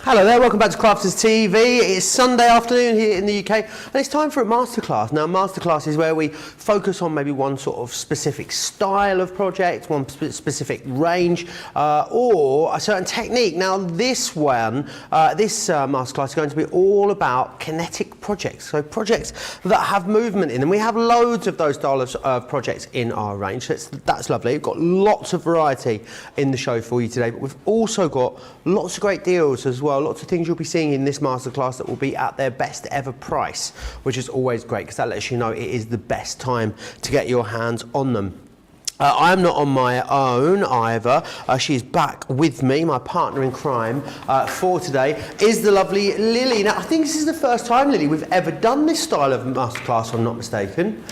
Hello there, welcome back to Crafters TV. It's Sunday afternoon here in the UK and it's time for a masterclass. Now, masterclass is where we focus on maybe one sort of specific style of project, one specific range or a certain technique. Now, this masterclass is going to be all about kinetic projects, so projects that have movement in them. We have loads of those styles of projects in our range, so that's lovely. We've got lots of variety in the show for you today, but we've also got lots of great deals as well. Lots of things you'll be seeing in this masterclass that will be at their best ever price, which is always great because that lets you know it is the best time to get your hands on them. I'm not on my own either. She's back with me, my partner in crime for today is the lovely Lily. Now, I think this is the first time, Lily, we've ever done this style of masterclass, if I'm not mistaken.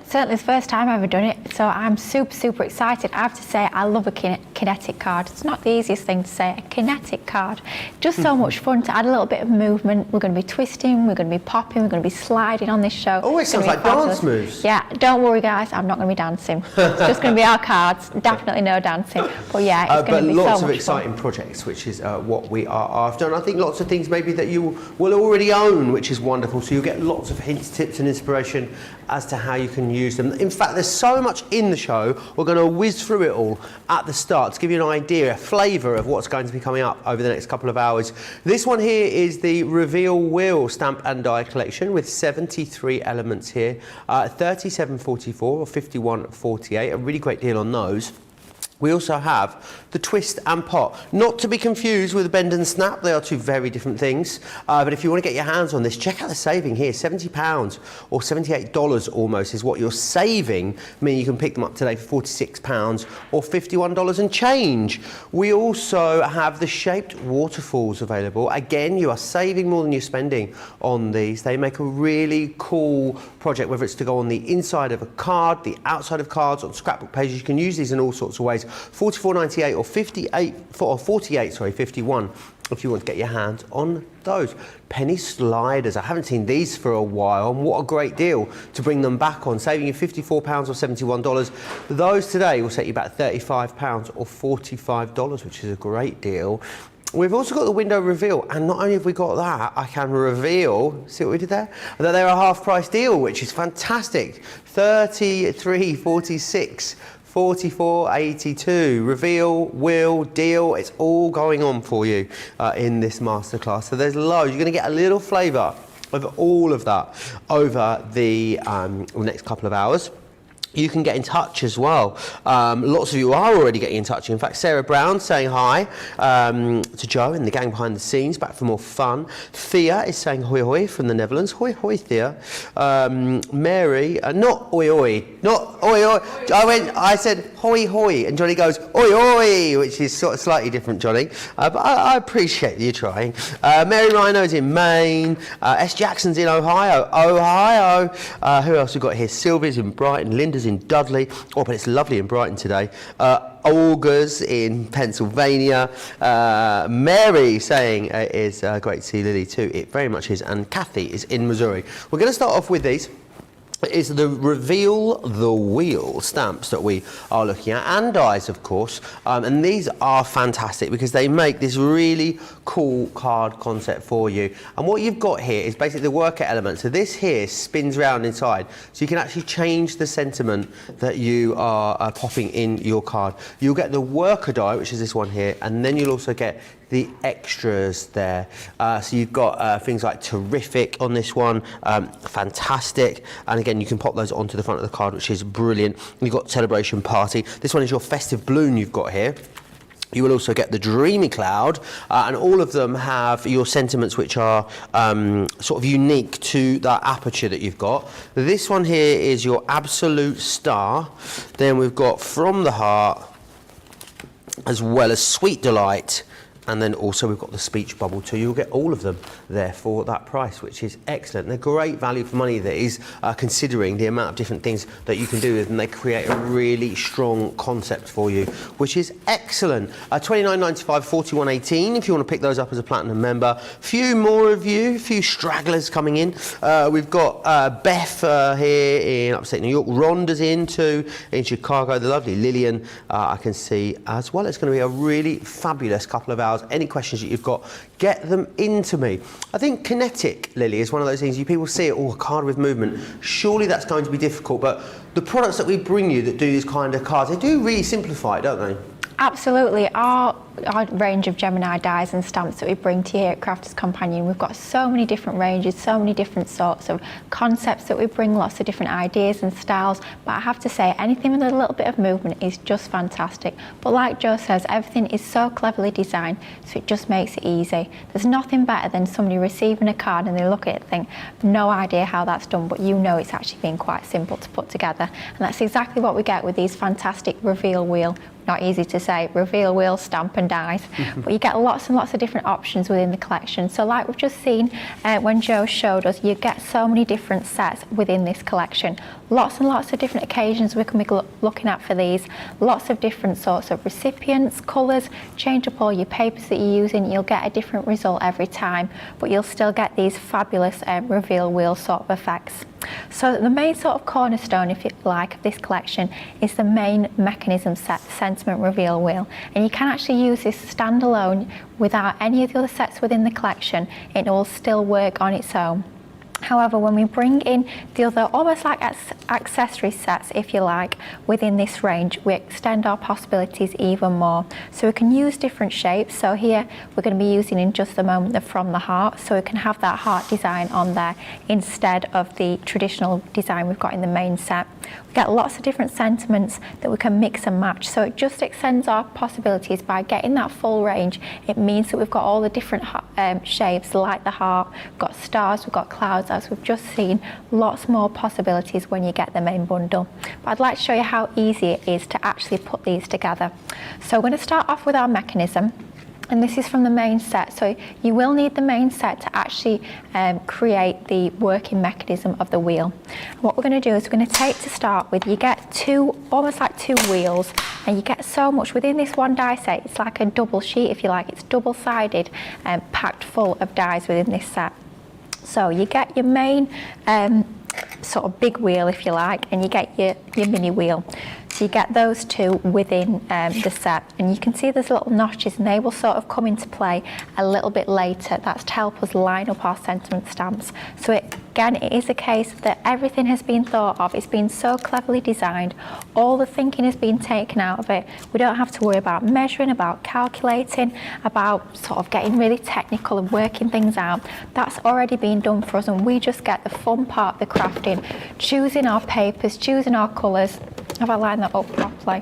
Certainly the first time I've ever done it, so I'm super excited. I have to say I love a kinetic card. It's not the easiest thing to say, a kinetic card. Just so much fun to add a little bit of movement. We're going to be twisting, we're going to be popping, we're going to be sliding on this show. Oh, it sounds like dance moves. Yeah, don't worry guys, I'm not going to be dancing. It's just going to be our cards, definitely no dancing. But yeah, it's going to be so much fun. But lots of exciting projects, which is what we are after. And I think lots of things maybe that you will already own, which is wonderful. So you'll get lots of hints, tips and inspiration as to how you can use them. In fact, there's so much in the show, we're going to whiz through it all at the start to give you an idea, a flavour of what's going to be coming up over the next couple of hours. This one here is the Reveal Wheel Stamp and Die collection with 73 elements here, 37.44 or 51.48, a really great deal on those. We also have the Twist and Pot, not to be confused with the Bend and Snap. They are two very different things. But if you want to get your hands on this, check out the saving here. £70 or $78 almost is what you're saving, meaning you can pick them up today for £46 or $51 and change. We also have the shaped waterfalls available. Again, you are saving more than you're spending on these. They make a really cool project, whether it's to go on the inside of a card, the outside of cards, on scrapbook pages. You can use these in all sorts of ways. $44.98 or $51 if you want to get your hands on those. Penny sliders, I haven't seen these for a while, and what a great deal to bring them back on, saving you £54 or $71. Those today will set you back £35 or $45, which is a great deal. We've also got the window reveal, and not only have we got that, I can reveal, see what we did there? That they're a half price deal, which is fantastic. $33.46. $44.82. Reveal, wheel, deal, it's all going on for you in this masterclass. So there's loads. You're going to get a little flavour of all of that over the next couple of hours. You can get in touch as well. Lots of you are already getting in touch. In fact, Sarah Brown saying hi to Joe and the gang behind the scenes, back for more fun. Thea is saying hoi hoi from the Netherlands. Hoi hoi, Thea. Mary, not oi oi, not oi oi. I said hoi hoi, and Johnny goes oi oi, which is sort of slightly different, Johnny. But I appreciate you trying. Mary Rhino's in Maine. S. Jackson's in Ohio. Ohio. Who else we got here? Sylvia's in Brighton. Linda's in Dudley. Oh, but it's lovely in Brighton today. Olga's in Pennsylvania. Mary saying is great to see Lily too. It very much is. And Kathy is in Missouri. We're going to start off with these. Is the Reveal the Wheel stamps that we are looking at, and dies, of course, and these are fantastic because they make this really cool card concept for you. And what you've got here is basically the worker element. So this here spins around inside, so you can actually change the sentiment that you are popping in your card. You'll get the worker die, which is this one here, and then you'll also get the extras there. So you've got things like terrific on this one, fantastic, and again you can pop those onto the front of the card, which is brilliant. You've got celebration party. This one is your festive balloon you've got here. You will also get the Dreamy Cloud, and all of them have your sentiments which are sort of unique to that aperture that you've got. This one here is your Absolute Star. Then we've got From the Heart, as well as Sweet Delight. And then also we've got the speech bubble too. You'll get all of them there for that price, which is excellent. They're great value for money, these, considering the amount of different things that you can do with them. They create a really strong concept for you, which is excellent. $29.95, $41.18 if you want to pick those up as a Platinum member. Few more of you, few stragglers coming in. We've got Beth here in upstate New York. Rhonda's in too, in Chicago. The lovely Lillian, I can see as well. It's going to be a really fabulous couple of hours. Any questions that you've got, get them into me. I think Kinetic, Lily, is one of those things you people see it, oh, a card with movement. Surely that's going to be difficult, but the products that we bring you that do these kind of cards, they do really simplify it, don't they? Absolutely. Our range of Gemini dies and stamps that we bring to you here at Crafters Companion, we've got so many different ranges, so many different sorts of concepts that we bring, lots of different ideas and styles, but I have to say anything with a little bit of movement is just fantastic. But like Joe says, everything is so cleverly designed, so it just makes it easy. There's nothing better than somebody receiving a card and they look at it and think, no idea how that's done, but you know it's actually been quite simple to put together. And that's exactly what we get with these fantastic Reveal Wheel, not easy to say, Reveal Wheel, Stamp and Dies, but you get lots and lots of different options within the collection. So like we've just seen when Joe showed us, you get so many different sets within this collection. Lots and lots of different occasions we can be looking at for these. Lots of different sorts of recipients, colours. Change up all your papers that you're using, you'll get a different result every time, but you'll still get these fabulous Reveal Wheel sort of effects. So the main sort of cornerstone, if you like, of this collection is the main mechanism set, the Sentiment Reveal Wheel. And you can actually use this standalone without any of the other sets within the collection. It will still work on its own. However, when we bring in the other, almost like accessory sets, if you like, within this range, we extend our possibilities even more. So we can use different shapes. So here we're going to be using in just a moment the From the Heart. So we can have that heart design on there instead of the traditional design we've got in the main set. We get lots of different sentiments that we can mix and match. So it just extends our possibilities by getting that full range. It means that we've got all the different shapes like the heart, we've got stars, we've got clouds, as we've just seen, lots more possibilities when you get the main bundle. But I'd like to show you how easy it is to actually put these together. So we're going to start off with our mechanism. And this is from the main set, so you will need the main set to actually create the working mechanism of the wheel. And what we're going to do is we're going to take, to start with, you get two, almost like two wheels, and you get so much within this one die set. It's like a double sheet, if you like. It's double-sided and packed full of dies within this set. So you get your main sort of big wheel, if you like, and you get your mini wheel. So you get those two within the set, and you can see there's little notches, and they will sort of come into play a little bit later. That's to help us line up our sentiment stamps. So again, it is a case that everything has been thought of. It's been so cleverly designed. All the thinking has been taken out of it. We don't have to worry about measuring, about calculating, about sort of getting really technical and working things out. That's already been done for us, and we just get the fun part, the crafting, choosing our papers, choosing our colours. Have I lined that up properly?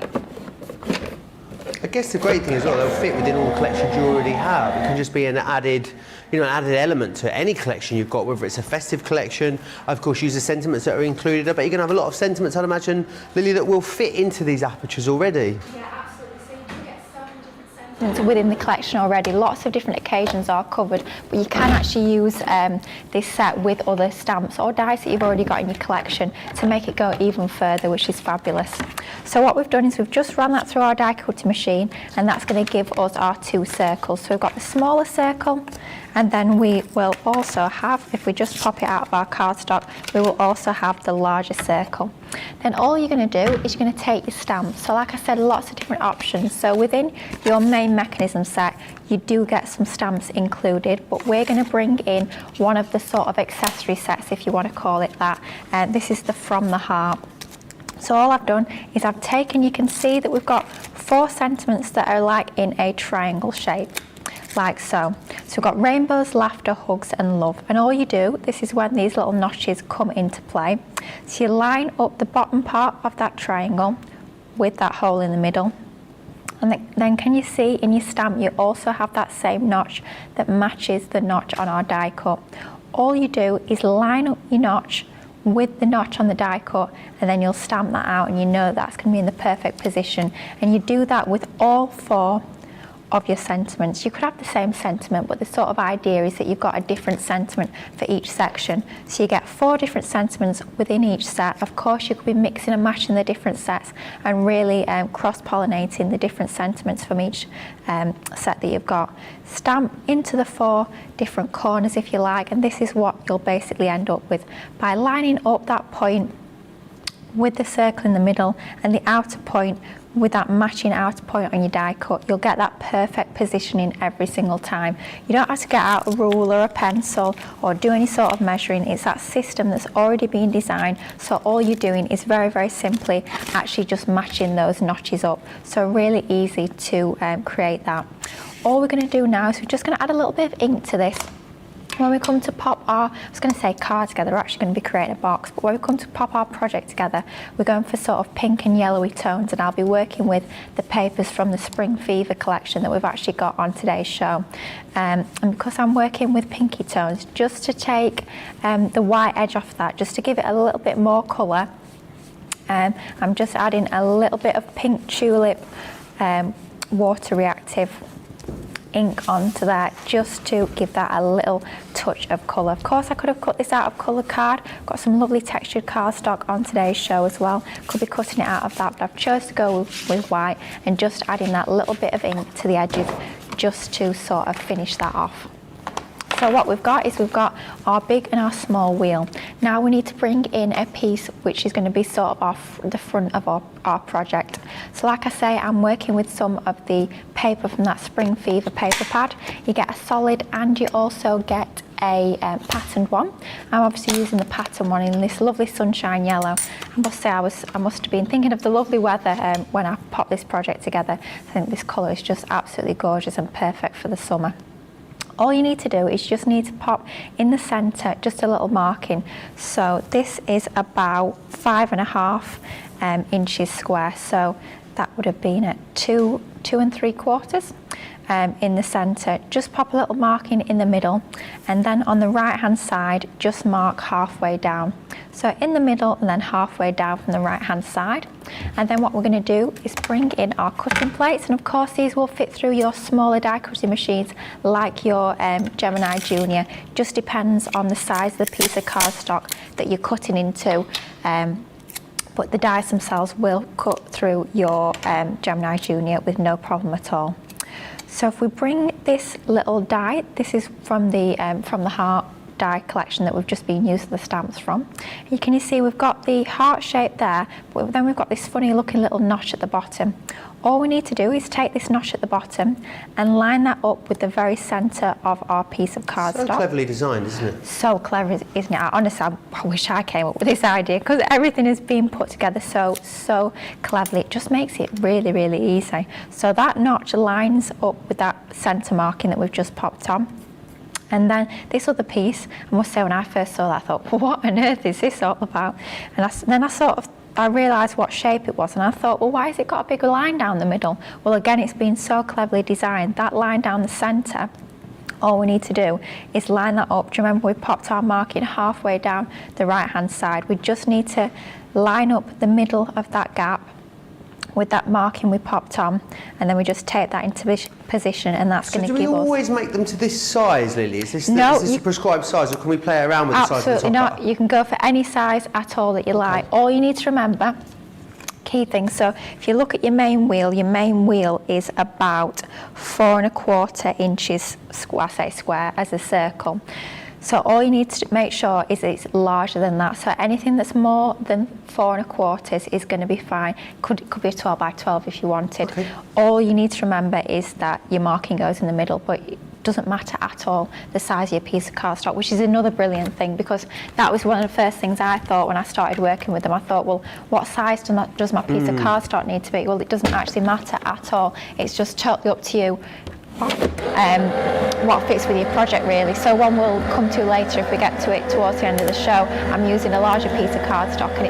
I guess the great thing is, well, they'll fit within all the collections you already have. It can just be an added, an added element to any collection you've got, whether it's a festive collection. Of course, use the sentiments that are included, but you're going to have a lot of sentiments, I'd imagine, Lily, that will fit into these apertures already. Yeah, absolutely. So you can get so many different sentiments within the collection already. Lots of different occasions are covered, but you can actually use this set with other stamps or dies that you've already got in your collection to make it go even further, which is fabulous. So what we've done is we've just run that through our die cutting machine, and that's going to give us our two circles. So we've got the smaller circle, and then we will also have, if we just pop it out of our cardstock, we will also have the larger circle. Then all you're going to do is you're going to take your stamps. So like I said, lots of different options. So within your main mechanism set, you do get some stamps included, but we're going to bring in one of the sort of accessory sets, if you want to call it that. And this is the From the Heart. So all I've done is I've taken, you can see that we've got 4 sentiments that are like in a triangle shape, like so. So we've got rainbows, laughter, hugs and love. And all you do, this is when these little notches come into play. So you line up the bottom part of that triangle with that hole in the middle. And then can you see in your stamp, you also have that same notch that matches the notch on our die cut. All you do is line up your notch with the notch on the die cut, and then you'll stamp that out, and you know that's going to be in the perfect position. And you do that with all 4 of your sentiments. You could have the same sentiment, but the sort of idea is that you've got a different sentiment for each section. So you get 4 different sentiments within each set. Of course, you could be mixing and matching the different sets and really cross-pollinating the different sentiments from each set that you've got. Stamp into the 4 different corners, if you like, and this is what you'll basically end up with. By lining up that point with the circle in the middle and the outer point with that matching outer point on your die cut, you'll get that perfect positioning every single time. You don't have to get out a ruler or a pencil or do any sort of measuring. It's that system that's already been designed, so all you're doing is very, very simply actually just matching those notches up. So really easy to create that. All we're going to do now is we're just going to add a little bit of ink to this. When we come to pop our, I was going to say card together, we're actually going to be creating a box, but when we come to pop our project together, we're going for sort of pink and yellowy tones, and I'll be working with the papers from the Spring Fever collection that we've actually got on today's show. And because I'm working with pinky tones, just to take the white edge off that, just to give it a little bit more colour, I'm just adding a little bit of pink tulip water reactive ink onto that, just to give that a little touch of colour. Of course, I could have cut this out of coloured card. Got some lovely textured cardstock on today's show as well. Could be cutting it out of that, but I've chose to go with white and just adding that little bit of ink to the edges just to sort of finish that off. So what we've got is we've got our big and our small wheel. Now we need to bring in a piece which is going to be sort of off the front of our project. So like I say, I'm working with some of the paper from that Spring Fever paper pad. You get a solid and you also get a patterned one. I'm obviously using the pattern one in this lovely sunshine yellow. I must say I must have been thinking of the lovely weather when I popped this project together. I think this colour is just absolutely gorgeous and perfect for the summer. All you need to do is just need to pop in the centre just a little marking. So this is about 5.5 inches square. So that would have been at 2 3/4 in the centre. Just pop a little marking in the middle, and then on the right hand side just mark halfway down. So in the middle and then halfway down from the right hand side. And then what we're going to do is bring in our cutting plates, and of course these will fit through your smaller die cutting machines like your Gemini Junior. Just depends on the size of the piece of cardstock that you're cutting into. But the dies themselves will cut through your Gemini Junior with no problem at all. So if we bring this little die, this is from the heart die collection that we've just been using the stamps from. You can see we've got the heart shape there, but then we've got this funny looking little notch at the bottom. All we need to do is take this notch at the bottom and line that up with the very centre of our piece of cardstock. So cleverly designed, isn't it? So clever, isn't it? Honestly, I wish I came up with this idea, because everything has been put together so cleverly. It just makes it really, really easy. So that notch lines up with that centre marking that we've just popped on. And then this other piece, I must say, when I first saw that, I thought, well, what on earth is this all about? And then I realised what shape it was, and I thought, well, why has it got a bigger line down the middle? Well, again, it's been so cleverly designed. That line down the centre, all we need to do is line that up. Do you remember we popped our marking halfway down the right hand side? We just need to line up the middle of that gap with that marking we popped on, and then we just take that into position, and that's going to give us... Do we always make them to this size, Lily? Is this a prescribed size, or can we play around with the size of the top? Absolutely not. You can go for any size at all that you like. All you need to remember, key thing, so if you look at your main wheel is about 4.25 inches square as a circle. So all you need to make sure is it's larger than that. So anything that's more than 4.25 is going to be fine. Could be a 12 by 12 if you wanted. Okay. All you need to remember is that your marking goes in the middle, but it doesn't matter at all the size of your piece of cardstock, which is another brilliant thing, because that was one of the first things I thought when I started working with them. I thought, well, what size does my piece of cardstock need to be? Well, it doesn't actually matter at all. It's just totally up to you what fits with your project, really. So one we'll come to later if we get to it towards the end of the show. I'm using a larger piece of cardstock, and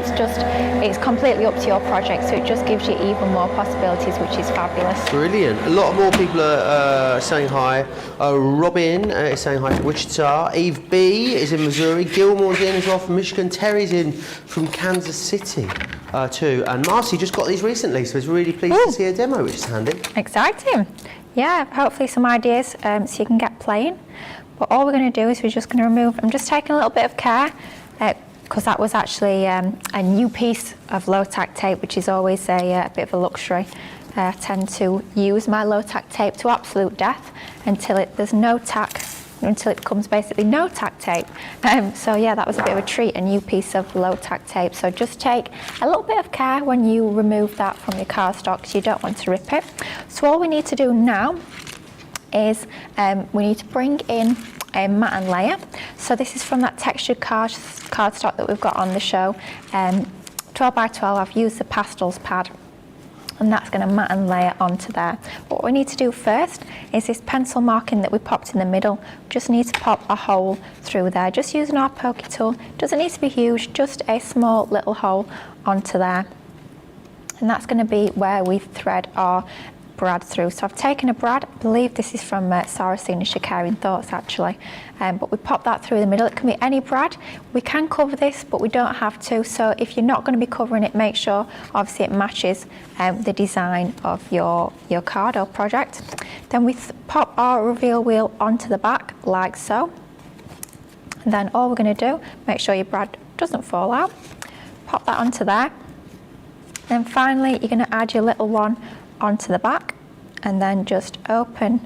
it's completely up to your project, so it just gives you even more possibilities, which is fabulous. Brilliant. A lot more people are saying hi. Robin is saying hi from Wichita. Eve B is in Missouri. Gilmore's in as well from Michigan. Terry's in from Kansas City too. And Marcy just got these recently, so I was really pleased to see a demo, which is handy. Exciting. Yeah, hopefully some ideas so you can get playing. But all we're going to do is we're just going to remove, I'm just taking a little bit of care, because that was actually a new piece of low-tack tape, which is always a bit of a luxury. I tend to use my low-tack tape to absolute death until there's no tack, until it becomes basically no tack tape. So yeah, that was a bit of a treat, a new piece of low tack tape. So just take a little bit of care when you remove that from your cardstock, because you don't want to rip it. So all we need to do now is we need to bring in a mat and layer. So this is from that textured cardstock that we've got on the show. 12 by 12, I've used the pastels pad, and that's going to mat and layer onto there. What we need to do first is this pencil marking that we popped in the middle. Just need to pop a hole through there, just using our pokey tool. Doesn't need to be huge, just a small little hole onto there. And that's going to be where we thread our brad through. So I've taken a brad, I believe this is from Sarah's Signature Caring Thoughts actually, but we pop that through the middle. It can be any brad. We can cover this, but we don't have to. So if you're not going to be covering it, make sure obviously it matches the design of your card or project. Then we pop our reveal wheel onto the back like so. And then all we're going to do, make sure your brad doesn't fall out. Pop that onto there. Then finally you're going to add your little one onto the back, and then just open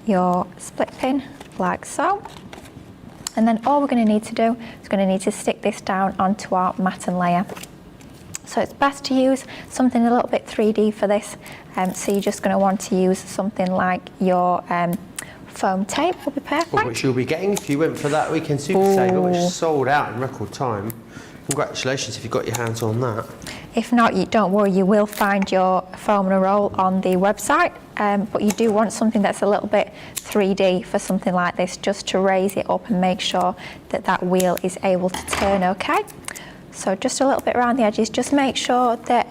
your split pin like so. And then all we're going to need to do is going to need to stick this down onto our mat and layer. So it's best to use something a little bit 3D for this. So you're just going to want to use something like your foam tape will be perfect. Which you'll be getting if you went for that weekend Super Saver, which sold out in record time. Congratulations if you got your hands on that. If not, don't worry, you will find your foam and a roll on the website, but you do want something that's a little bit 3D for something like this, just to raise it up and make sure that that wheel is able to turn okay. So just a little bit around the edges, just make sure that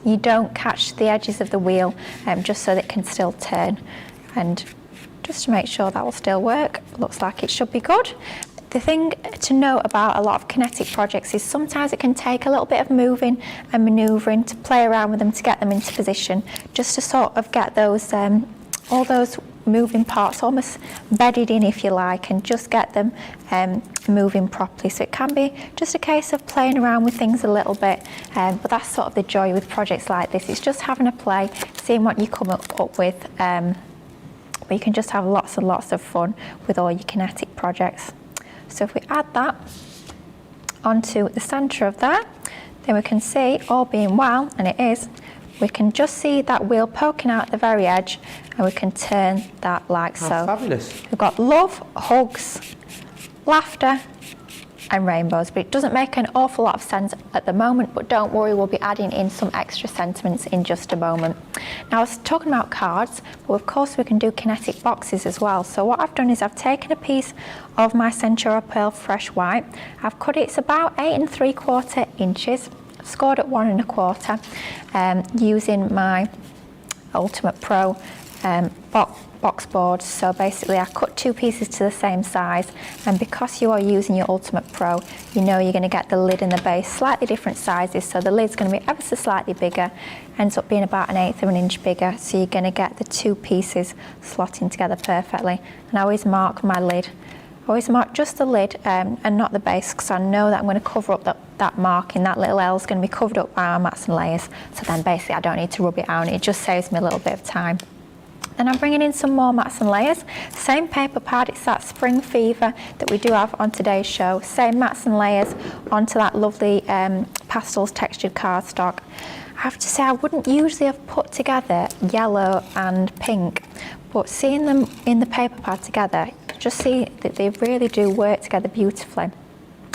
you don't catch the edges of the wheel, just so that it can still turn, and just to make sure that will still work. Looks like it should be good. The thing to note about a lot of kinetic projects is sometimes it can take a little bit of moving and manoeuvring to play around with them to get them into position, just to sort of get those all those moving parts almost bedded in, if you like, and just get them moving properly. So it can be just a case of playing around with things a little bit, but that's sort of the joy with projects like this. It's just having a play, seeing what you come up with, but you can just have lots and lots of fun with all your kinetic projects. So if we add that onto the centre of that, then we can see, all being well, and it is, we can just see that wheel poking out at the very edge, and we can turn that like so. Fabulous. We've got love, hugs, laughter and rainbows, but it doesn't make an awful lot of sense at the moment, but don't worry, we'll be adding in some extra sentiments in just a moment. Now I was talking about cards, but of course we can do kinetic boxes as well. So what I've done is I've taken a piece of my Centura Pearl Fresh White, I've cut it, it's about 8 3/4 inches, scored at 1 1/4, using my Ultimate Pro box board. So basically I cut 2 pieces to the same size, and because you are using your Ultimate Pro, you know you're going to get the lid and the base slightly different sizes, so the lid's going to be ever so slightly bigger, ends up being about 1/8 of an inch bigger, so you're going to get the 2 pieces slotting together perfectly. And I always mark my lid, I always mark just the lid and not the base, because I know that I'm going to cover up that marking. That little L is going to be covered up by our mats and layers, so then basically I don't need to rub it out, it just saves me a little bit of time. Then I'm bringing in some more mats and layers. Same paper pad, it's that Spring Fever that we do have on today's show. Same mats and layers onto that lovely pastels textured cardstock. I have to say I wouldn't usually have put together yellow and pink, but seeing them in the paper pad together, just see that they really do work together beautifully.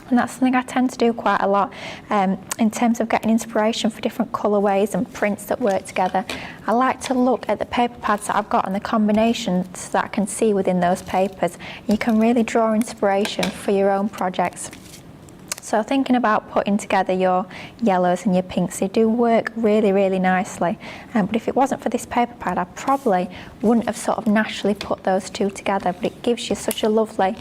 And that's something I tend to do quite a lot in terms of getting inspiration for different colourways and prints that work together. I like to look at the paper pads that I've got and the combinations that I can see within those papers. You can really draw inspiration for your own projects. So thinking about putting together your yellows and your pinks, they do work really, really nicely. But if it wasn't for this paper pad, I probably wouldn't have sort of naturally put those two together. But it gives you such a lovely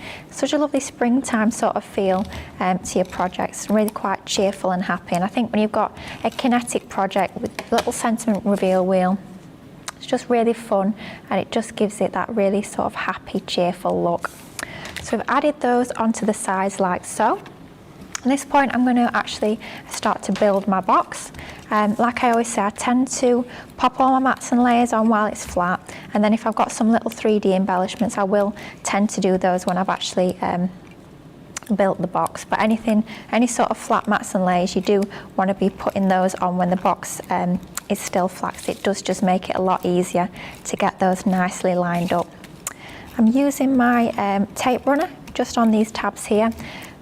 springtime sort of feel to your projects. Really quite cheerful and happy. And I think when you've got a kinetic project with a little sentiment reveal wheel, it's just really fun, and it just gives it that really sort of happy, cheerful look. So we've added those onto the sides like so. At this point I'm going to actually start to build my box. Like I always say, I tend to pop all my mats and layers on while it's flat, and then if I've got some little 3D embellishments, I will tend to do those when I've actually built the box. But any sort of flat mats and layers, you do want to be putting those on when the box is still flat, because it does just make it a lot easier to get those nicely lined up. I'm using my tape runner just on these tabs here.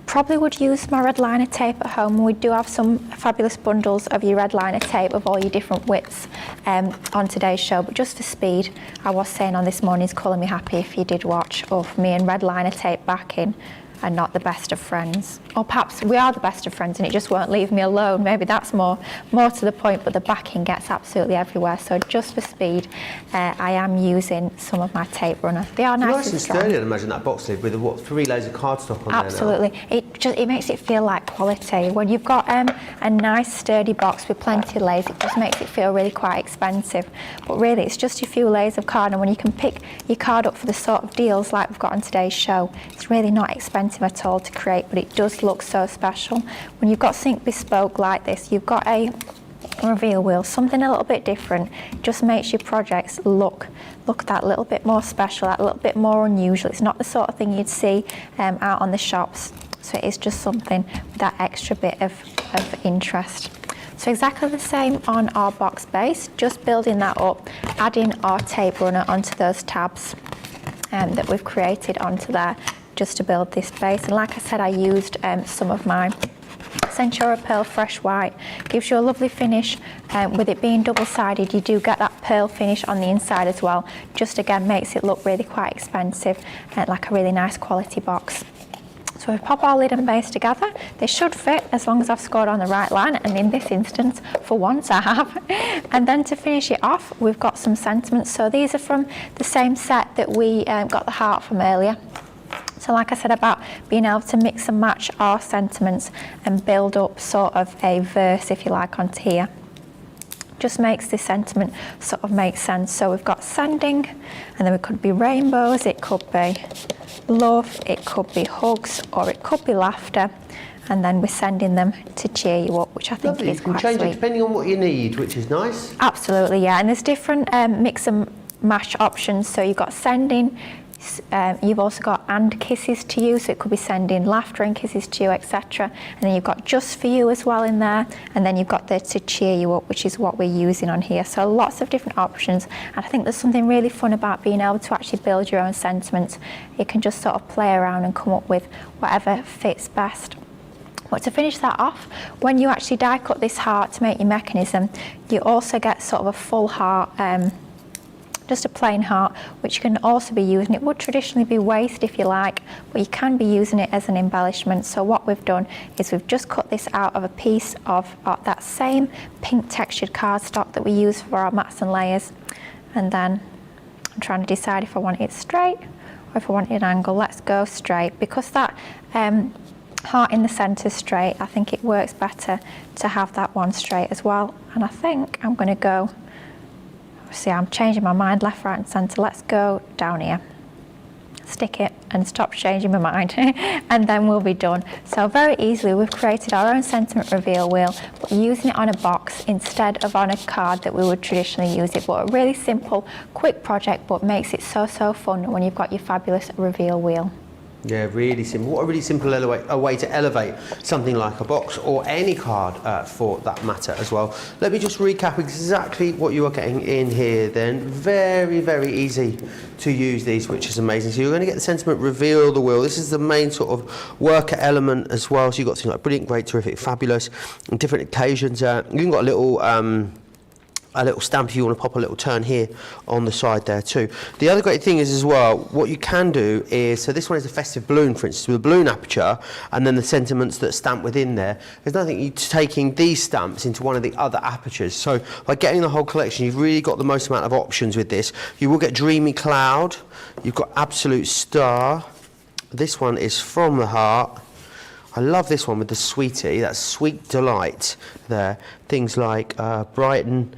Probably would use my red liner tape at home. We do have some fabulous bundles of your red liner tape of all your different widths on today's show, but just for speed, I was saying on this morning's Colour Me Happy, if you did watch, of me and red liner tape backing are not the best of friends. Or perhaps we are the best of friends and it just won't leave me alone. Maybe that's more to the point, but the backing gets absolutely everywhere. So just for speed, I am using some of my tape runner. They are nice and strong. Sturdy, I'd imagine, that box lid with the 3 layers of cardstock on absolutely. There now. It makes it feel like quality. When you've got a nice sturdy box with plenty of layers, it just makes it feel really quite expensive. But really, it's just a few layers of card, and when you can pick your card up for the sort of deals like we've got on today's show, it's really not expensive at all to create, but it does look so special. When you've got something bespoke like this, you've got a reveal wheel, something a little bit different, just makes your projects look that little bit more special, that little bit more unusual. It's not the sort of thing you'd see out on the shops, so it is just something with that extra bit of interest. So So exactly the same on our box base, just building that up, adding our tape runner onto those tabs that we've created onto there, just to build this base. And like I said, I used some of my Centura Pearl Fresh White. Gives you a lovely finish. With it being double-sided, you do get that pearl finish on the inside as well. Just again makes it look really quite expensive, like a really nice quality box. So we pop our lid and base together. They should fit as long as I've scored on the right line, and in this instance, for once I have. And then to finish it off, we've got some sentiments. So these are from the same set that we got the heart from earlier. So like I said about being able to mix and match our sentiments and build up sort of a verse, if you like, onto here. Just makes the sentiment sort of make sense. So we've got sending, and then it could be rainbows, it could be love, it could be hugs, or it could be laughter. And then we're sending them to cheer you up, which I think is quite sweet. You can change it depending on what you need, which is nice. Absolutely, yeah. And there's different mix and match options. So you've got sending, you've also got and kisses to you, so it could be sending laughter and kisses to you, etc. And then you've got just for you as well in there, and then you've got the to cheer you up, which is what we're using on here. So lots of different options, and I think there's something really fun about being able to actually build your own sentiments. You can just sort of play around and come up with whatever fits best. But to finish that off, when you actually die cut this heart to make your mechanism, you also get sort of a full heart, just a plain heart, which you can also be using. It would traditionally be waste if you like, but you can be using it as an embellishment. So what we've done is we've just cut this out of a piece of that same pink textured cardstock that we use for our mats and layers. And then I'm trying to decide if I want it straight or if I want it an angle. Let's go straight, because that heart in the centre straight, I think it works better to have that one straight as well. And I think I'm going to go, see, I'm changing my mind left, right and centre. Let's go down here, stick it and stop changing my mind and then we'll be done. So very easily we've created our own sentiment reveal wheel, but using it on a box instead of on a card that we would traditionally use it. But a really simple, quick project, but makes it so fun when you've got your fabulous reveal wheel. Yeah, really simple. What a really simple way to elevate something like a box or any card for that matter as well. Let me just recap exactly what you are getting in here then. Very, very easy to use these, which is amazing. So you're going to get the sentiment reveal the wheel. This is the main sort of worker element as well. So you've got things like brilliant, great, terrific, fabulous, and different occasions. You've even got a little stamp if you want to pop a little turn here on the side there too. The other great thing is as well, what you can do is, so this one is a festive balloon, for instance, with a balloon aperture, and then the sentiments that stamp within there. There's nothing you taking these stamps into one of the other apertures. So by getting the whole collection, you've really got the most amount of options with this. You will get Dreamy Cloud, you've got Absolute Star. This one is From the Heart. I love this one with the sweetie, that sweet delight there. Things like Brighton,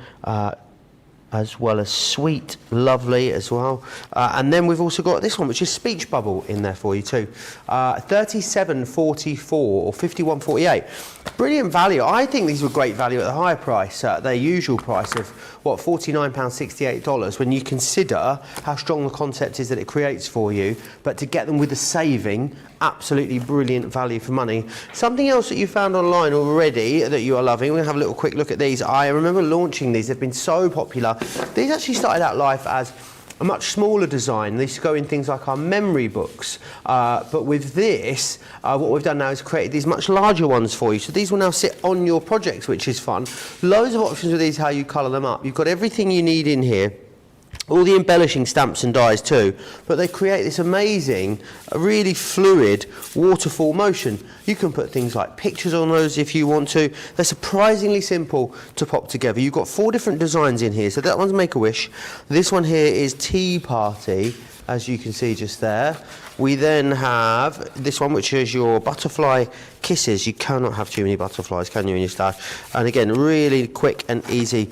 as well as Sweet, Lovely as well. And then we've also got this one, which is Speech Bubble in there for you too. $37.44 or $51.48. Brilliant value. I think these were great value at the higher price, their usual price of, what, $49.68, when you consider how strong the concept is that it creates for you, but to get them with a saving, absolutely brilliant value for money. Something else that you found online already that you are loving, we're going to have a little quick look at these. I remember launching these, they've been so popular. These actually started out life as a much smaller design. They used to go in things like our memory books, but with this, what we've done now is created these much larger ones for you. So these will now sit on your projects, which is fun. Loads of options with these, how you colour them up. You've got everything you need in here. All the embellishing stamps and dies too, but they create this amazing, really fluid waterfall motion. You can put things like pictures on those if you want to. They're surprisingly simple to pop together. You've got 4 different designs in here. So that one's Make-A-Wish. This one here is Tea Party, as you can see just there. We then have this one, which is your butterfly kisses. You cannot have too many butterflies, can you, in your stash? And again, really quick and easy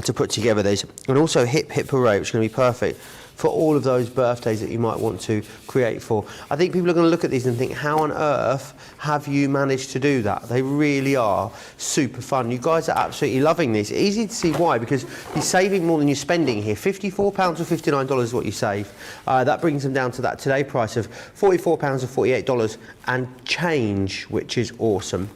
to put together these. And also Hip Hip Hooray, which is going to be perfect for all of those birthdays that you might want to create for. I think people are going to look at these and think, how on earth have you managed to do that? They really are super fun. You guys are absolutely loving these. Easy to see why, because you're saving more than you're spending here. £54 or $59 is what you save. That brings them down to that today price of £44 or $48 and change, which is awesome.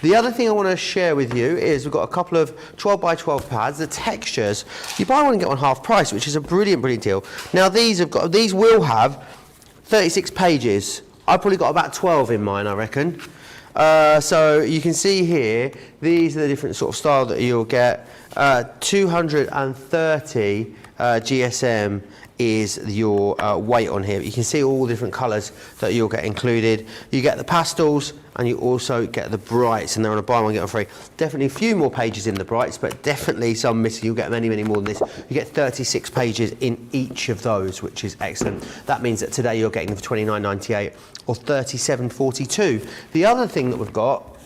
The other thing I want to share with you is we've got a couple of 12 by 12 pads. The textures, you buy one and get one half price, which is a brilliant, brilliant deal. Now these will have 36 pages. I've probably got about 12 in mine, I reckon. So you can see here, these are the different sort of style that you'll get. 230 GSM is your weight on here. You can see all the different colours that you'll get included. You get the pastels and you also get the brights, and they're on a buy one get one free. Definitely a few more pages in the brights, but definitely some missing. You'll get many, many more than this. You get 36 pages in each of those, which is excellent. That means that today you're getting them for $29.98 or $37.42. The other thing that we've got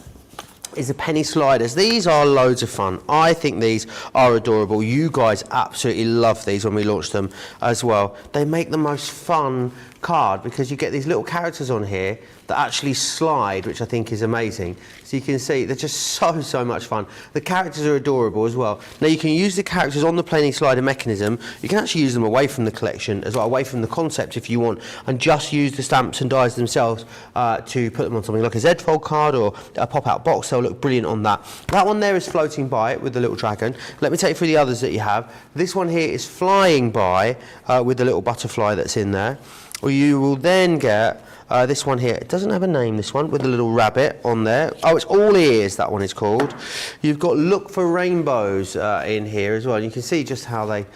is the penny sliders. These are loads of fun. I think these are adorable. You guys absolutely love these when we launched them as well. They make the most fun card because you get these little characters on here that actually slide, which I think is amazing. So you can see they're just so much fun. The characters are adorable as well. Now you can use the characters on the penny slider mechanism. You can actually use them away from the collection as well, away from the concept if you want, and just use the stamps and dies themselves to put them on something like a Z-fold card or a pop-out box. They'll look brilliant on that. That one there is floating by with the little dragon. Let me take you through the others that you have. This one here is flying by with the little butterfly that's in there. Or you will then get this one here. It doesn't have a name, this one, with a little rabbit on there. Oh, it's all ears, that one is called. You've got Look for Rainbows in here as well. You can see just how they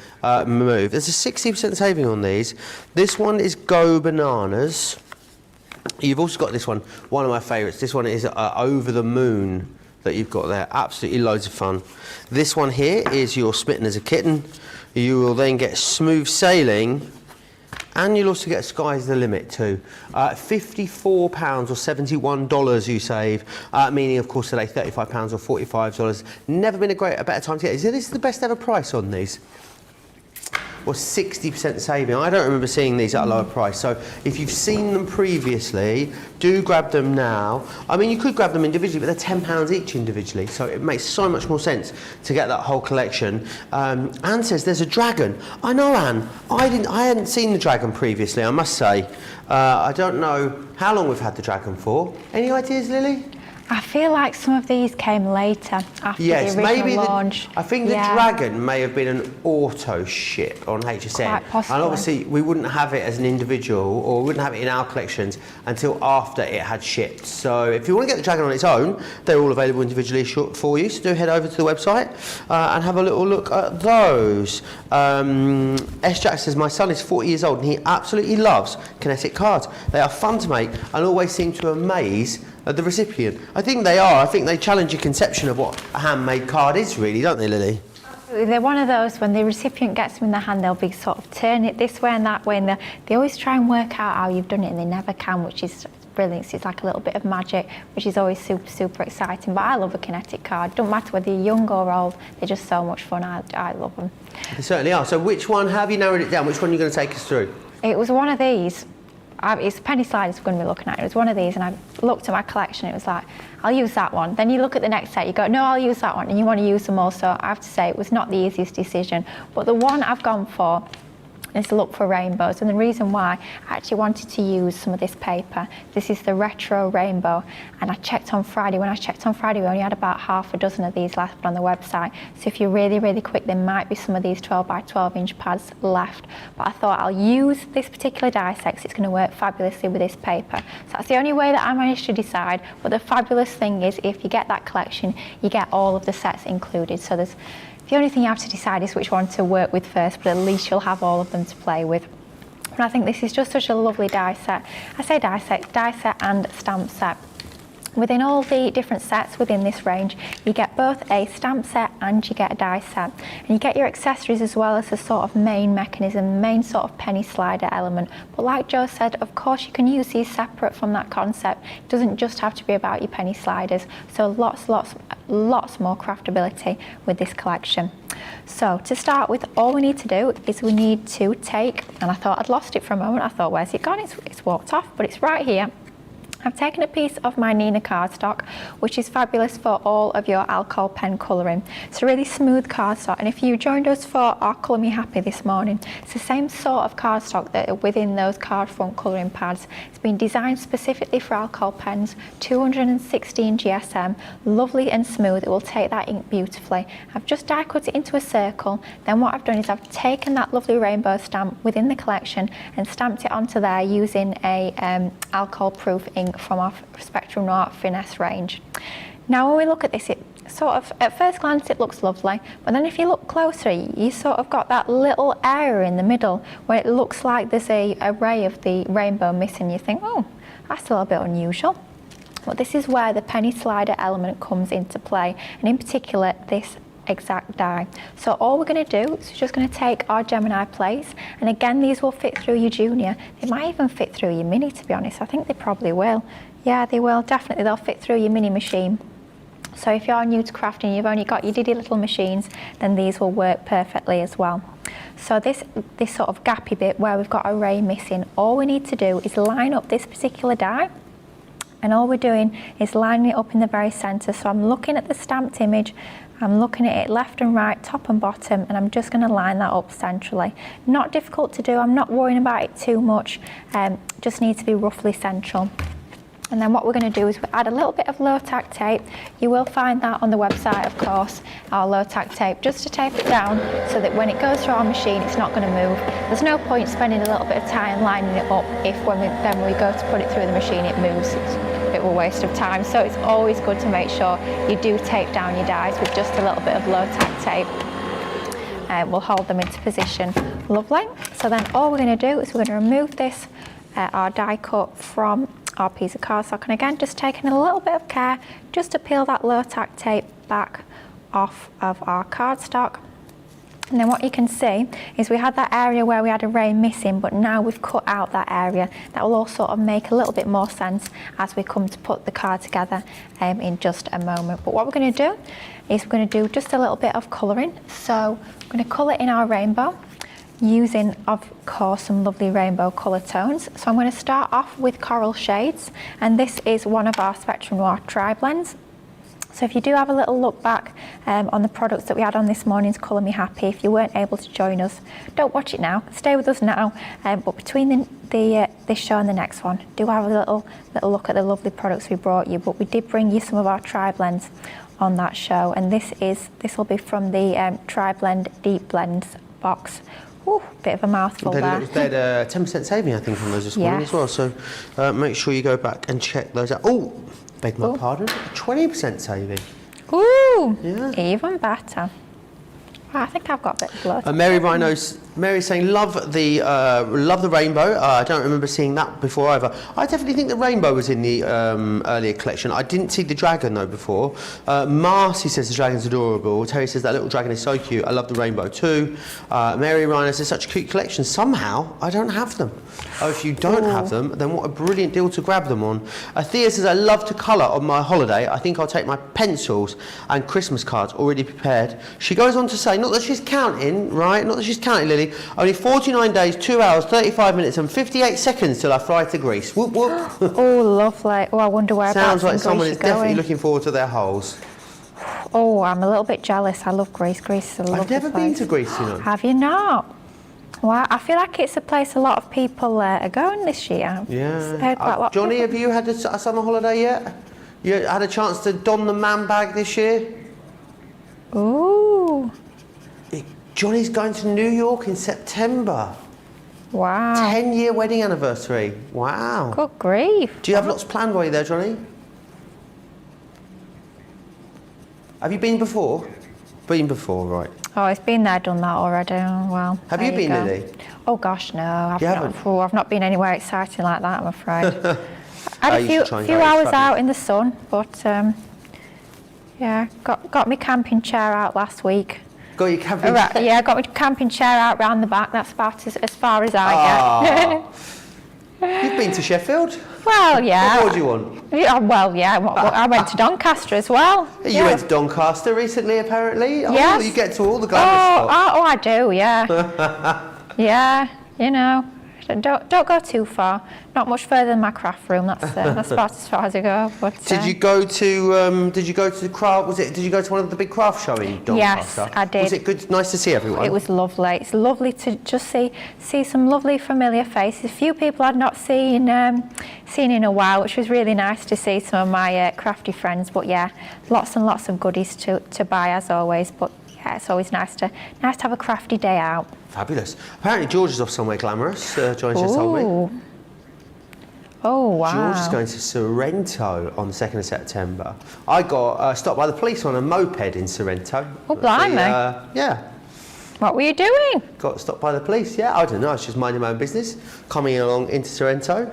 move. There's a 60% saving on these. This one is Go Bananas. You've also got this one of my favourites. This one is Over the Moon that you've got there. Absolutely loads of fun. This one here is You're Smitten as a Kitten. You will then get Smooth Sailing. And you'll also get Sky's the Limit too. £54 or $71 you save, meaning of course today £35 or $45. Never been a better time to get. Is this the best ever price on these? Or 60% saving. I don't remember seeing these at a lower price. So if you've seen them previously, do grab them now. I mean, you could grab them individually, but they're £10 each individually. So it makes so much more sense to get that whole collection. Anne says there's a dragon. I know, Anne. I hadn't seen the dragon previously, I must say. I don't know how long we've had the dragon for. Any ideas, Lily? I feel like some of these came later after the original launch. I think the Dragon may have been an auto ship on HSN. Quite possibly. And obviously we wouldn't have it as an individual, or we wouldn't have it in our collections until after it had shipped. So if you want to get the Dragon on its own, they're all available individually for you. So do head over to the website and have a little look at those. S. Jack says, my son is 40 years old and he absolutely loves Kinetic cards. They are fun to make and always seem to amaze the recipient. I think they are. I think they challenge your conception of what a handmade card is, really, don't they, Lily? They're one of those, when the recipient gets them in their hand, they'll be sort of turn it this way and that way, and they always try and work out how you've done it, and they never can, which is brilliant. So it's like a little bit of magic, which is always super exciting. But I love a Kinetic card. Don't matter whether you're young or old, they're just so much fun. I love them. They certainly are. So which one, have you narrowed it down? Which one are you going to take us through? It was one of these. It's penny sliders we're going to be looking at. It was one of these, and I looked at my collection. It was like, I'll use that one. Then you look at the next set, you go, no, I'll use that one, and you want to use them all. So I have to say, it was not the easiest decision. But the one I've gone for is Look for Rainbows, and the reason why, I actually wanted to use some of this paper. This is the Retro Rainbow, and I checked on Friday. When I checked on Friday, we only had about half a dozen of these left on the website. So if you're really quick, there might be some of these 12 by 12 inch pads left. But I thought I'll use this particular die set because it's going to work fabulously with this paper. So that's the only way that I managed to decide. But the fabulous thing is, if you get that collection, you get all of the sets included. So the only thing you have to decide is which one to work with first, but at least you'll have all of them to play with. And I think this is just such a lovely die set. I say die set and stamp set. Within all the different sets within this range, you get both a stamp set and you get a die set. And you get your accessories as well as the sort of main mechanism, main sort of penny slider element. But like Joe said, of course you can use these separate from that concept. It doesn't just have to be about your penny sliders. So lots more craftability with this collection. So to start with, all we need to do is we need to take, and I thought I'd lost it for a moment. I thought, where's it gone? It's walked off, but it's right here. I've taken a piece of my Nina cardstock, which is fabulous for all of your alcohol pen colouring. It's a really smooth cardstock, and if you joined us for our Colour Me Happy this morning, it's the same sort of cardstock that are within those card front colouring pads. It's been designed specifically for alcohol pens, 216 GSM, lovely and smooth. It will take that ink beautifully. I've just die cut it into a circle. Then what I've done is I've taken that lovely rainbow stamp within the collection and stamped it onto there using a alcohol proof ink from our Spectrum Noir Finesse range. Now when we look at this, it sort of, at first glance it looks lovely, but then if you look closer, you sort of got that little area in the middle where it looks like there's a ray of the rainbow missing. You think, oh, that's a little bit unusual. But this is where the penny slider element comes into play, and in particular this exact die. So all we're going to do is just going to take our Gemini plates, and again these will fit through your Junior. They might even fit through your Mini, to be honest. I think they probably will. Yeah, they will, definitely. They'll fit through your Mini machine. So if you're new to crafting, you've only got your diddy little machines, then these will work perfectly as well. So this sort of gappy bit where we've got a ray missing, all we need to do is line up this particular die, and all we're doing is lining it up in the very centre. So I'm looking at the stamped image, I'm looking at it left and right, top and bottom, and I'm just going to line that up centrally. Not difficult to do, I'm not worrying about it too much, just needs to be roughly central. And then what we're going to do is we add a little bit of low tack tape. You will find that on the website, of course, our low tack tape, just to tape it down so that when it goes through our machine, it's not going to move. There's no point spending a little bit of time lining it up if when we go to put it through the machine, it moves. It's a bit of a waste of time. So it's always good to make sure you do tape down your dies with just a little bit of low tack tape. We'll hold them into position. Lovely. So then all we're going to do is we're going to remove this, our die cut from our piece of cardstock, and again just taking a little bit of care just to peel that low tack tape back off of our cardstock. And then what you can see is we had that area where we had a ray missing, but now we've cut out that area. That will all sort of make a little bit more sense as we come to put the card together in just a moment. But what we're going to do is we're going to do just a little bit of colouring. So we're going to colour in our rainbow using, of course, some lovely rainbow colour tones. So I'm going to start off with coral shades, and this is one of our Spectrum Noir tri-blends. So if you do have a little look back on the products that we had on this morning's Colour Me Happy, if you weren't able to join us, don't watch it now, stay with us now, but between this show and the next one, do have a little look at the lovely products we brought you. But we did bring you some of our tri-blends on that show, and this will be from the Tri-Blend Deep Blends box. Ooh, bit of a mouthful there. They had a 10% saving, I think, on those this morning as well. So make sure you go back and check those out. Oh, beg my pardon, 20% saving. Ooh, yeah. Even better. Wow, I think I've got a bit of blood. Mary's saying love the rainbow. I don't remember seeing that before either. I definitely think the rainbow was in the earlier collection. I didn't see the dragon though before. Marcy says the dragon's adorable. Terry says that little dragon is so cute. I love the rainbow too. Mary Rhino says such a cute collection. Somehow I don't have them. Oh, if you don't have them, then what a brilliant deal to grab them on. Thea says I love to colour on my holiday. I think I'll take my pencils and Christmas cards already prepared. She goes on to say, not that she's counting, right? Not that she's counting, Lily. Only 49 days, 2 hours, 35 minutes and 58 seconds till I fly to Greece. Whoop, whoop. Oh, lovely. Oh, I wonder where Sounds like someone is definitely going. looking forward to their holes. Oh, I'm a little bit jealous. I love Greece. Greece is a lovely I've never place. been to Greece, you know. Have you not? Well, I feel like it's a place a lot of people are going this year. Yeah. Johnny, have you had a summer holiday yet? You had a chance to don the man bag this year? Ooh. Johnny's going to New York in September. Wow. 10-year wedding anniversary. Wow. Good grief. Do you have lots planned while you're there, Johnny? Have you been before? Been before, right. Oh, it's been there, done that already. Oh, well. Have you been, Lily? Oh, gosh, no. I've not been anywhere exciting like that, I'm afraid. I had a few hours out in the sun, but yeah, got my camping chair out last week. Got your camping chair? Yeah, got my camping chair out round the back. That's about as far as I get. You've been to Sheffield? Well, yeah. What more do you want? Yeah, well, yeah. I went to Doncaster as well. You went to Doncaster recently, apparently? Yes. Oh, you get to all the glamorous spots. Oh, I do, yeah. Yeah, you know. Don't go too far. Not much further than my craft room. That's about as far as I go. But, did you go to the craft? Did you go to one of the big craft show in Doncaster? Yes, I did. Was it good? Nice to see everyone. It was lovely. It's lovely to just see some lovely familiar faces. A few people I'd not seen in a while, which was really nice to see some of my crafty friends. But yeah, lots and lots of goodies to buy as always. But yeah, it's always nice to have a crafty day out. Fabulous. Apparently George is off somewhere glamorous. George just told me. Oh wow. George is going to Sorrento on the 2nd of September. I got stopped by the police on a moped in Sorrento. Oh blimey. Yeah. What were you doing? Got stopped by the police, yeah. I don't know, I was just minding my own business. Coming along into Sorrento.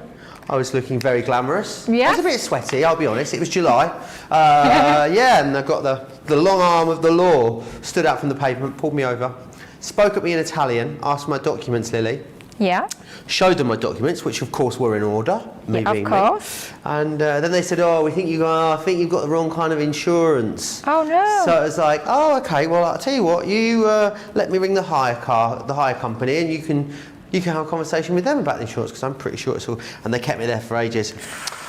I was looking very glamorous. Yeah. I was a bit sweaty, I'll be honest. It was July. Yeah, and I got the long arm of the law, stood out from the pavement, pulled me over, spoke at me in Italian, asked for my documents, Lily. Yeah. Showed them my documents, which of course were in order. Yeah, of course. And then they said, "Oh, I think you've got the wrong kind of insurance." Oh no. So it was like, "Oh, okay. Well, I'll tell you what. You let me ring the hire company, and you can have a conversation with them about the insurance because I'm pretty sure it's all." And they kept me there for ages.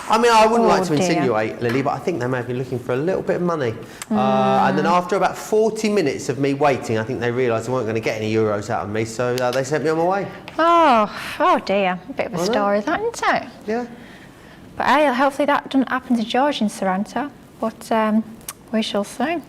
I mean, I wouldn't like to insinuate, Lily, but I think they may have been looking for a little bit of money. And then after about 40 minutes of me waiting, I think they realised they weren't going to get any euros out of me, so they sent me on my way. Oh dear. A bit of a story, that, isn't it? Yeah. But hey, hopefully that doesn't happen to George in Sorrento. But we shall see.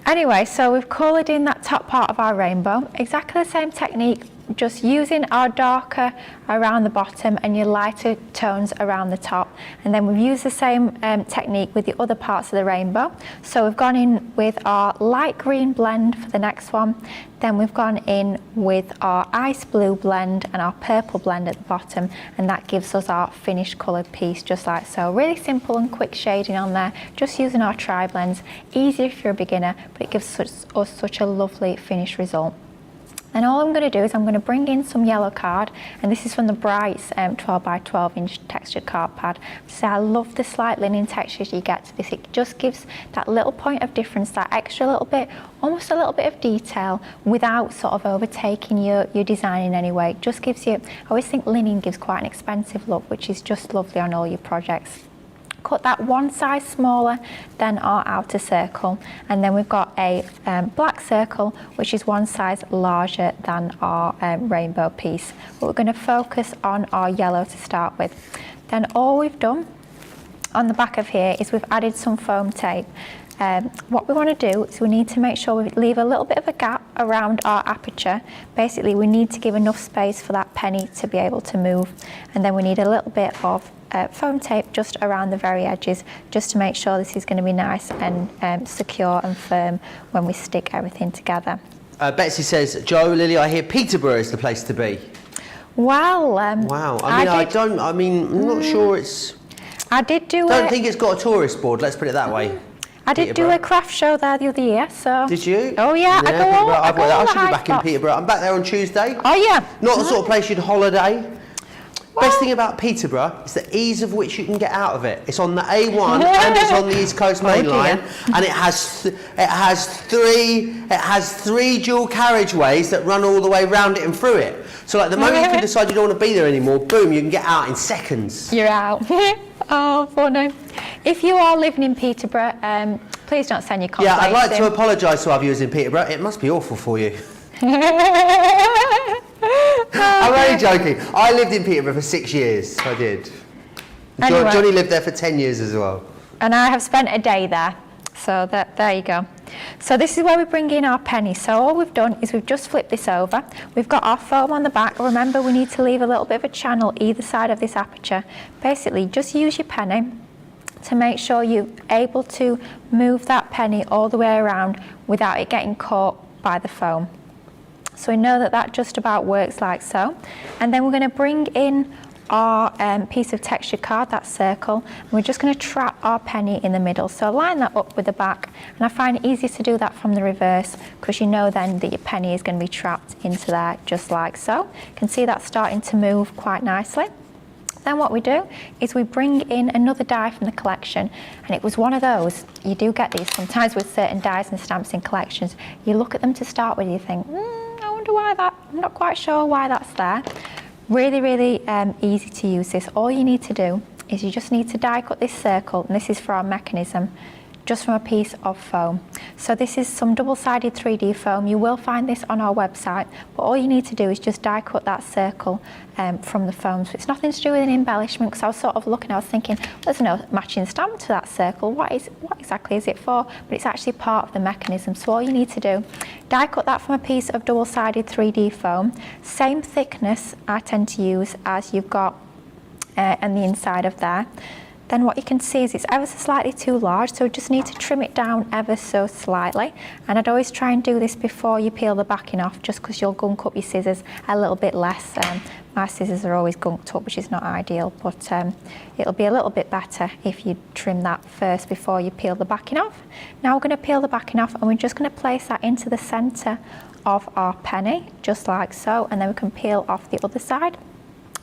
Anyway, so we've coloured in that top part of our rainbow. Exactly the same technique, just using our darker around the bottom and your lighter tones around the top. And then we've used the same technique with the other parts of the rainbow. So we've gone in with our light green blend for the next one. Then we've gone in with our ice blue blend and our purple blend at the bottom, and that gives us our finished coloured piece, just like so. Really simple and quick shading on there, just using our tri-blends. Easy if you're a beginner, but it gives us such a lovely finished result. And all I'm going to do is I'm going to bring in some yellow card, and this is from the Brights 12 by 12 inch textured card pad. So I love the slight linen textures you get to this. It just gives that little point of difference, that extra little bit, almost a little bit of detail without sort of overtaking your design in any way. It just gives you, I always think linen gives quite an expensive look, which is just lovely on all your projects. Cut that one size smaller than our outer circle, and then we've got a black circle which is one size larger than our rainbow piece, but we're going to focus on our yellow to start with. Then all we've done on the back of here is we've added some foam tape. What we want to do is we need to make sure we leave a little bit of a gap around our aperture. Basically, we need to give enough space for that penny to be able to move, and then we need a little bit of foam tape just around the very edges, just to make sure this is going to be nice and secure and firm when we stick everything together. Betsy says, "Joe, Lily, I hear Peterborough is the place to be." Well, wow. I'm not sure it's. I did do. Don't think it's got a tourist board. Let's put it that way. I did do a craft show there the other year, so. Did you? Oh yeah, I go all. I should be back in Peterborough. I'm back there on Tuesday. Oh yeah. Not the sort of place you'd holiday. Best thing about Peterborough is the ease of which you can get out of it. It's on the A1 and it's on the East Coast Main Line, and it has three dual carriageways that run all the way round it and through it. So like the moment you can decide you don't want to be there anymore, boom, you can get out in seconds. You're out. Oh, funny. If you are living in Peterborough, please don't send your complaints. Yeah, I'd like to apologise to our viewers in Peterborough. It must be awful for you. I'm only joking. I lived in Peterborough for 6 years. I did. Anyway. Johnny lived there for 10 years as well. And I have spent a day there. So there you go. So this is where we bring in our penny. So all we've done is we've just flipped this over. We've got our foam on the back. Remember, we need to leave a little bit of a channel either side of this aperture. Basically, just use your penny to make sure you're able to move that penny all the way around without it getting caught by the foam. So we know that that just about works like so. And then we're going to bring in our piece of textured card, that circle, and we're just going to trap our penny in the middle. So line that up with the back, and I find it easier to do that from the reverse because you know then that your penny is going to be trapped into there just like so. You can see that starting to move quite nicely. Then what we do is we bring in another die from the collection, and it was one of those, you do get these sometimes with certain dies and stamps in collections. You look at them to start with, you think, I wonder why that, I'm not quite sure why that's there. Really, really easy to use this. All you need to do is you just need to die cut this circle, and this is for our mechanism, just from a piece of foam. So this is some double-sided 3D foam. You will find this on our website, but all you need to do is just die cut that circle from the foam. So it's nothing to do with an embellishment, because I was sort of looking, I was thinking, there's no matching stamp to that circle. What exactly is it for? But it's actually part of the mechanism. So all you need to do, die cut that from a piece of double-sided 3D foam. Same thickness I tend to use as you've got on the inside of there. Then what you can see is it's ever so slightly too large, so we just need to trim it down ever so slightly. And I'd always try and do this before you peel the backing off, just because you'll gunk up your scissors a little bit less. My scissors are always gunked up, which is not ideal, but it'll be a little bit better if you trim that first before you peel the backing off. Now we're going to peel the backing off, and we're just going to place that into the centre of our penny, just like so, and then we can peel off the other side.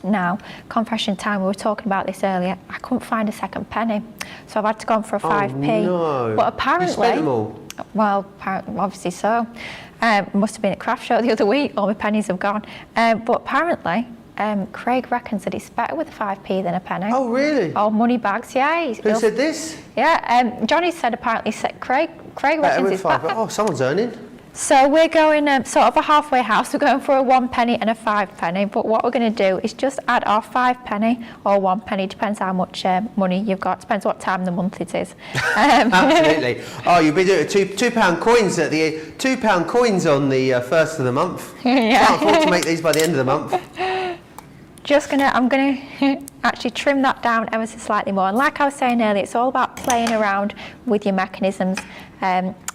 Now, confession time, we were talking about this earlier, I couldn't find a second penny, so I've had to go for a 5p. No. But apparently, you spent them all? Well, obviously so. Must have been at craft show the other week, all my pennies have gone. But apparently, Craig reckons that it's better with a 5p than a penny. Oh, really? Oh, money bags, yeah. Who said this? Yeah, Johnny said apparently, Craig reckons it's better. Oh, someone's earning. So we're going sort of a halfway house. We're going for a 1p and a 5p. But what we're going to do is just add our 5p or 1p, depends how much money you've got, depends what time of the month it is. Absolutely. Oh, you'll be doing £2 coins at the £2 coins on the first of the month. Yeah. Can't afford to make these by the end of the month. I'm gonna actually trim that down ever so slightly more. And like I was saying earlier, it's all about playing around with your mechanisms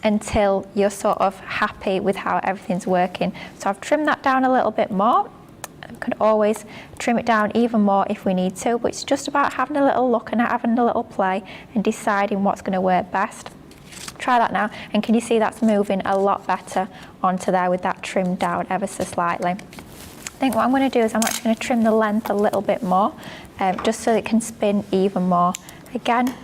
until you're sort of happy with how everything's working. So I've trimmed that down a little bit more. We can always trim it down even more if we need to, but it's just about having a little look and having a little play and deciding what's going to work best. Try that now, and can you see that's moving a lot better onto there with that trimmed down ever so slightly. I think what I'm going to do is I'm actually going to trim the length a little bit more, just so it can spin even more. Again,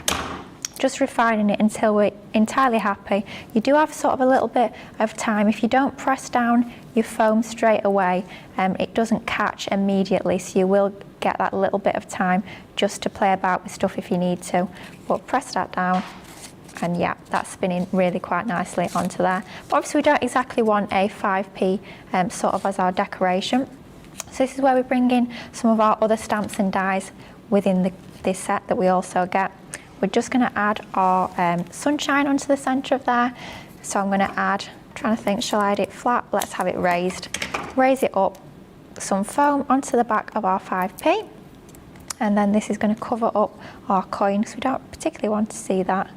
just refining it until we're entirely happy. You do have sort of a little bit of time. If you don't press down your foam straight away, it doesn't catch immediately, so you will get that little bit of time just to play about with stuff if you need to. But press that down, and yeah, that's spinning really quite nicely onto there. But obviously we don't exactly want a 5p sort of as our decoration. So this is where we bring in some of our other stamps and dies within this set that we also get. We're just going to add our sunshine onto the centre of there. So I'm going to add, trying to think, shall I add it flat? Let's have it raised. Raise it up, some foam onto the back of our 5p. And then this is going to cover up our coin, because we don't particularly want to see that.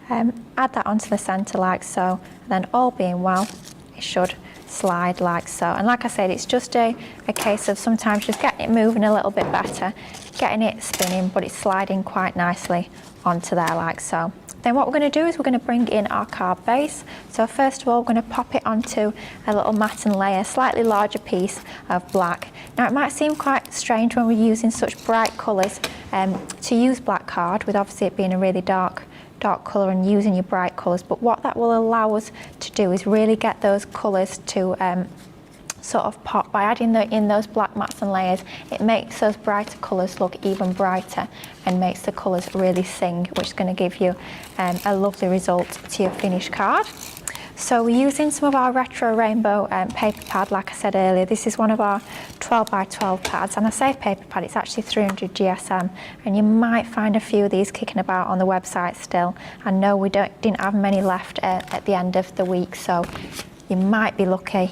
Add that onto the centre like so, and then all being well, it should slide like so. And like I said, it's just a case of sometimes just getting it moving a little bit better, getting it spinning, but it's sliding quite nicely onto there like so. Then what we're going to do is we're going to bring in our card base. So first of all, we're going to pop it onto a little matten layer, slightly larger piece of black. Now it might seem quite strange when we're using such bright colours to use black card, with obviously it being a really dark colour and using your bright colours, but what that will allow us to do is really get those colours to sort of pop. By adding in those black mats and layers, it makes those brighter colours look even brighter and makes the colours really sing, which is going to give you a lovely result to your finished card. So we're using some of our retro rainbow paper pad, like I said earlier. This is one of our 12 by 12 pads, and I say paper pad, it's actually 300 GSM, and you might find a few of these kicking about on the website still. I know we didn't have many left at the end of the week, so you might be lucky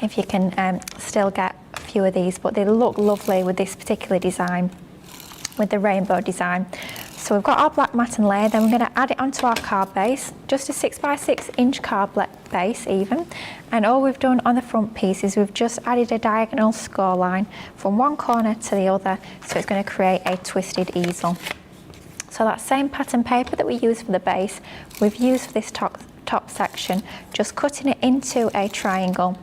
if you can still get a few of these, but they look lovely with this particular design, with the rainbow design. So we've got our black matten layer, then we're going to add it onto our card base, just a 6 by 6 inch card base even. And all we've done on the front piece is we've just added a diagonal score line from one corner to the other, so it's going to create a twisted easel. So that same pattern paper that we used for the base, we've used for this top section, just cutting it into a triangle,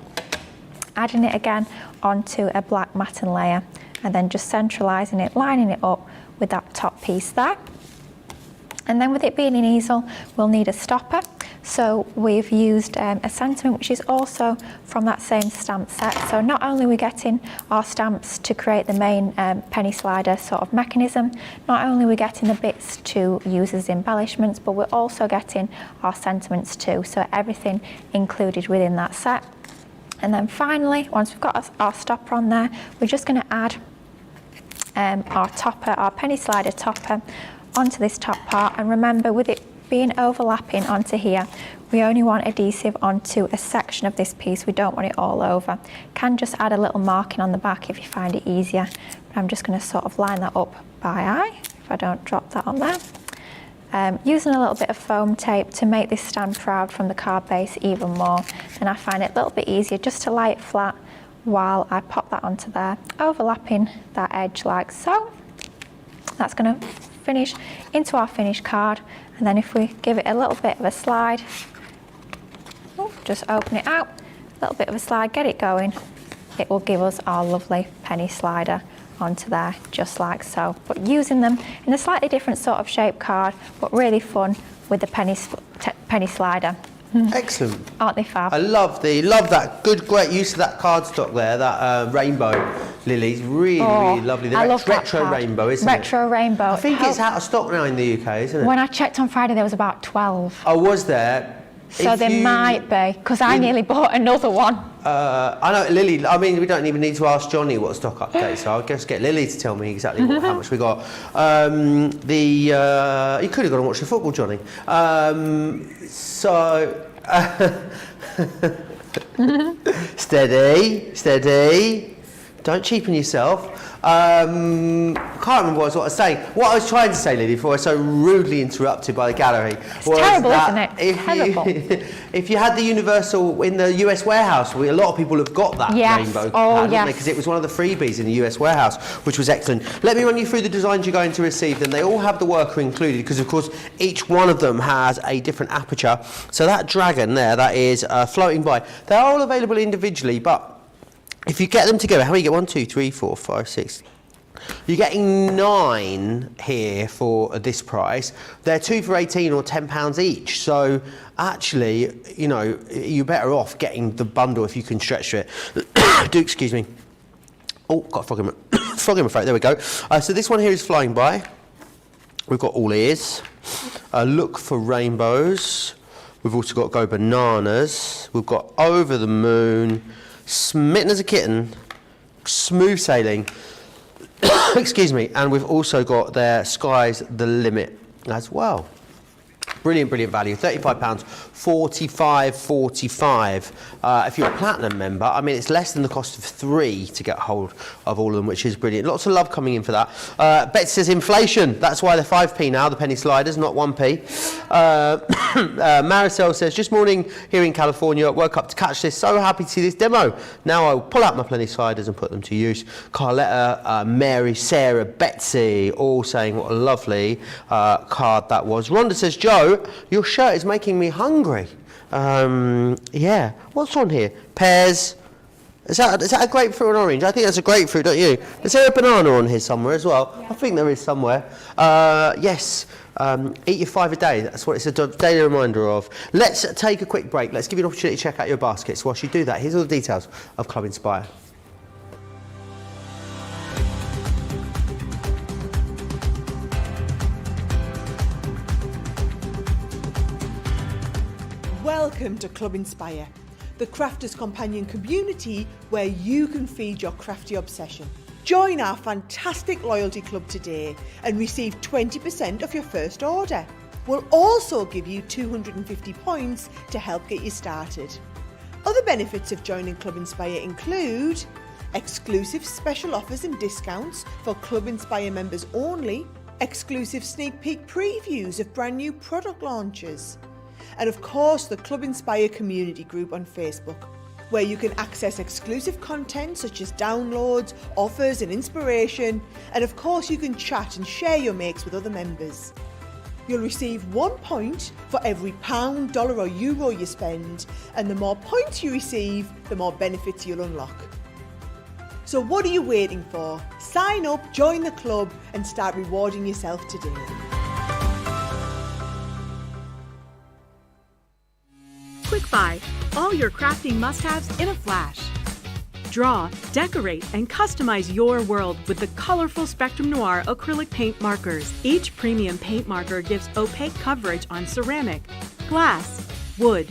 adding it again onto a black matten layer, and then just centralising it, lining it up with that top piece there. And then with it being an easel, we'll need a stopper. So we've used a sentiment which is also from that same stamp set. So not only are we getting our stamps to create the main penny slider sort of mechanism, not only are we getting the bits to use as embellishments, but we're also getting our sentiments too. So everything included within that set. And then finally, once we've got our stopper on there, we're just going to add our topper, our penny slider topper, onto this top part. And remember, with it being overlapping onto here, we only want adhesive onto a section of this piece. We don't want it all over. Can just add a little marking on the back if you find it easier. But I'm just going to sort of line that up by eye, if I don't drop that on there. Using a little bit of foam tape to make this stand proud from the card base even more, and I find it a little bit easier just to lay it flat while I pop that onto there, overlapping that edge like so. That's going to finish into our finished card, and then if we give it a little bit of a slide, just open it out, a little bit of a slide, get it going, it will give us our lovely penny slider onto there, just like so. But using them in a slightly different sort of shape card, but really fun with the penny slider. Excellent. Aren't they fab? I love that. Great use of that cardstock there, that rainbow lilies. Really lovely. The I love that retro card. rainbow, isn't it? Retro rainbow. I think it's out of stock now in the UK, isn't it? When I checked on Friday, there was about 12. I was there. So there might be, because I nearly bought another one. I know Lily. I mean, we don't even need to ask Johnny what stock update. So I'll just get Lily to tell me exactly how much we got. You could have gone and watched the football, Johnny. Steady. Don't cheapen yourself. Can't remember what I was saying. What I was trying to say, Lily, before I was so rudely interrupted by the gallery, was terrible, that isn't it? Terrible. If you had the Universal in the US warehouse, a lot of people have got that rainbow pad, haven't they? Because it was one of the freebies in the US warehouse, which was excellent. Let me run you through the designs you're going to receive. Then they all have the worker included, because of course each one of them has a different aperture. So that dragon there, that is floating by. They're all available individually, but if you get them together, how many you get? 1, 2, 3, 4, 5, 6. You're getting 9 here for this price. They're 2 for 18 or £10 each. So actually, you know, you're better off getting the bundle if you can stretch to it. Do excuse me. Oh, got a frog in my throat. There we go. So this one here is flying by. We've got all ears. Look for rainbows. We've also got go bananas. We've got over the moon. Smitten as a kitten, smooth sailing, excuse me, and we've also got their sky's the limit as well. Brilliant value, £35, $45.45. If you're a platinum member, I mean, it's less than the cost of 3 to get hold of all of them, which is brilliant. Lots of love coming in for that. Betsy says inflation. That's why they're 5p now, the penny sliders, not 1p. Maricel says, just morning here in California, woke up to catch this. So happy to see this demo. Now I'll pull out my penny sliders and put them to use. Carletta, Mary, Sarah, Betsy, all saying what a lovely card that was. Rhonda says, Joe, your shirt is making me hungry. Yeah. What's on here? Pears. Is that a grapefruit or an orange? I think that's a grapefruit, don't you? Is there a banana on here somewhere as well? Yeah. I think there is somewhere. Yes. Eat your 5 a day. That's what it's a daily reminder of. Let's take a quick break. Let's give you an opportunity to check out your baskets. Whilst you do that, here's all the details of Club Inspire. Welcome to Club Inspire, the crafters' companion community where you can feed your crafty obsession. Join our fantastic loyalty club today and receive 20% of your first order. We'll also give you 250 points to help get you started. Other benefits of joining Club Inspire include exclusive special offers and discounts for Club Inspire members only, exclusive sneak peek previews of brand new product launches, and of course the Club Inspire community group on Facebook, where you can access exclusive content such as downloads, offers and inspiration, and of course you can chat and share your makes with other members. You'll receive 1 point for every £1, dollar or euro you spend, and the more points you receive, the more benefits you'll unlock. So what are you waiting for? Sign up, join the club and start rewarding yourself today. Buy, all your crafting must-haves in a flash. Draw, decorate, and customize your world with the colorful Spectrum Noir acrylic paint markers. Each premium paint marker gives opaque coverage on ceramic, glass, wood,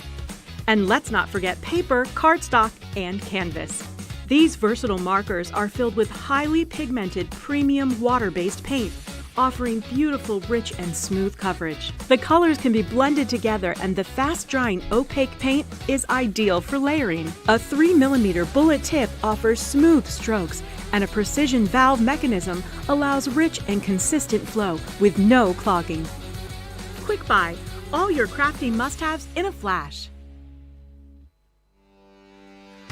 and let's not forget paper, cardstock, and canvas. These versatile markers are filled with highly pigmented premium water-based paint, offering beautiful, rich, and smooth coverage. The colors can be blended together, and the fast-drying opaque paint is ideal for layering. A 3mm bullet tip offers smooth strokes, and a precision valve mechanism allows rich and consistent flow with no clogging. Quick Buy, all your crafting must-haves in a flash.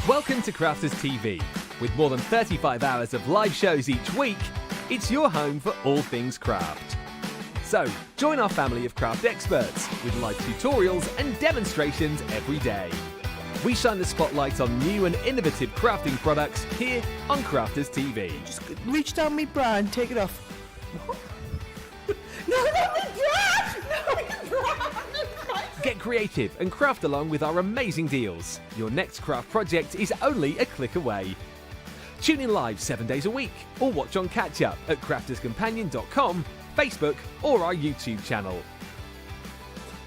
Welcome to Crafters TV. With more than 35 hours of live shows each week, it's your home for all things craft. So, join our family of craft experts with live tutorials and demonstrations every day. We shine the spotlight on new and innovative crafting products here on Crafters TV. Just reach down my bra and take it off. What? No, not my bra! No, my bra! Get creative and craft along with our amazing deals. Your next craft project is only a click away. Tune in live 7 days a week or watch on catch up at crafterscompanion.com, Facebook or our YouTube channel.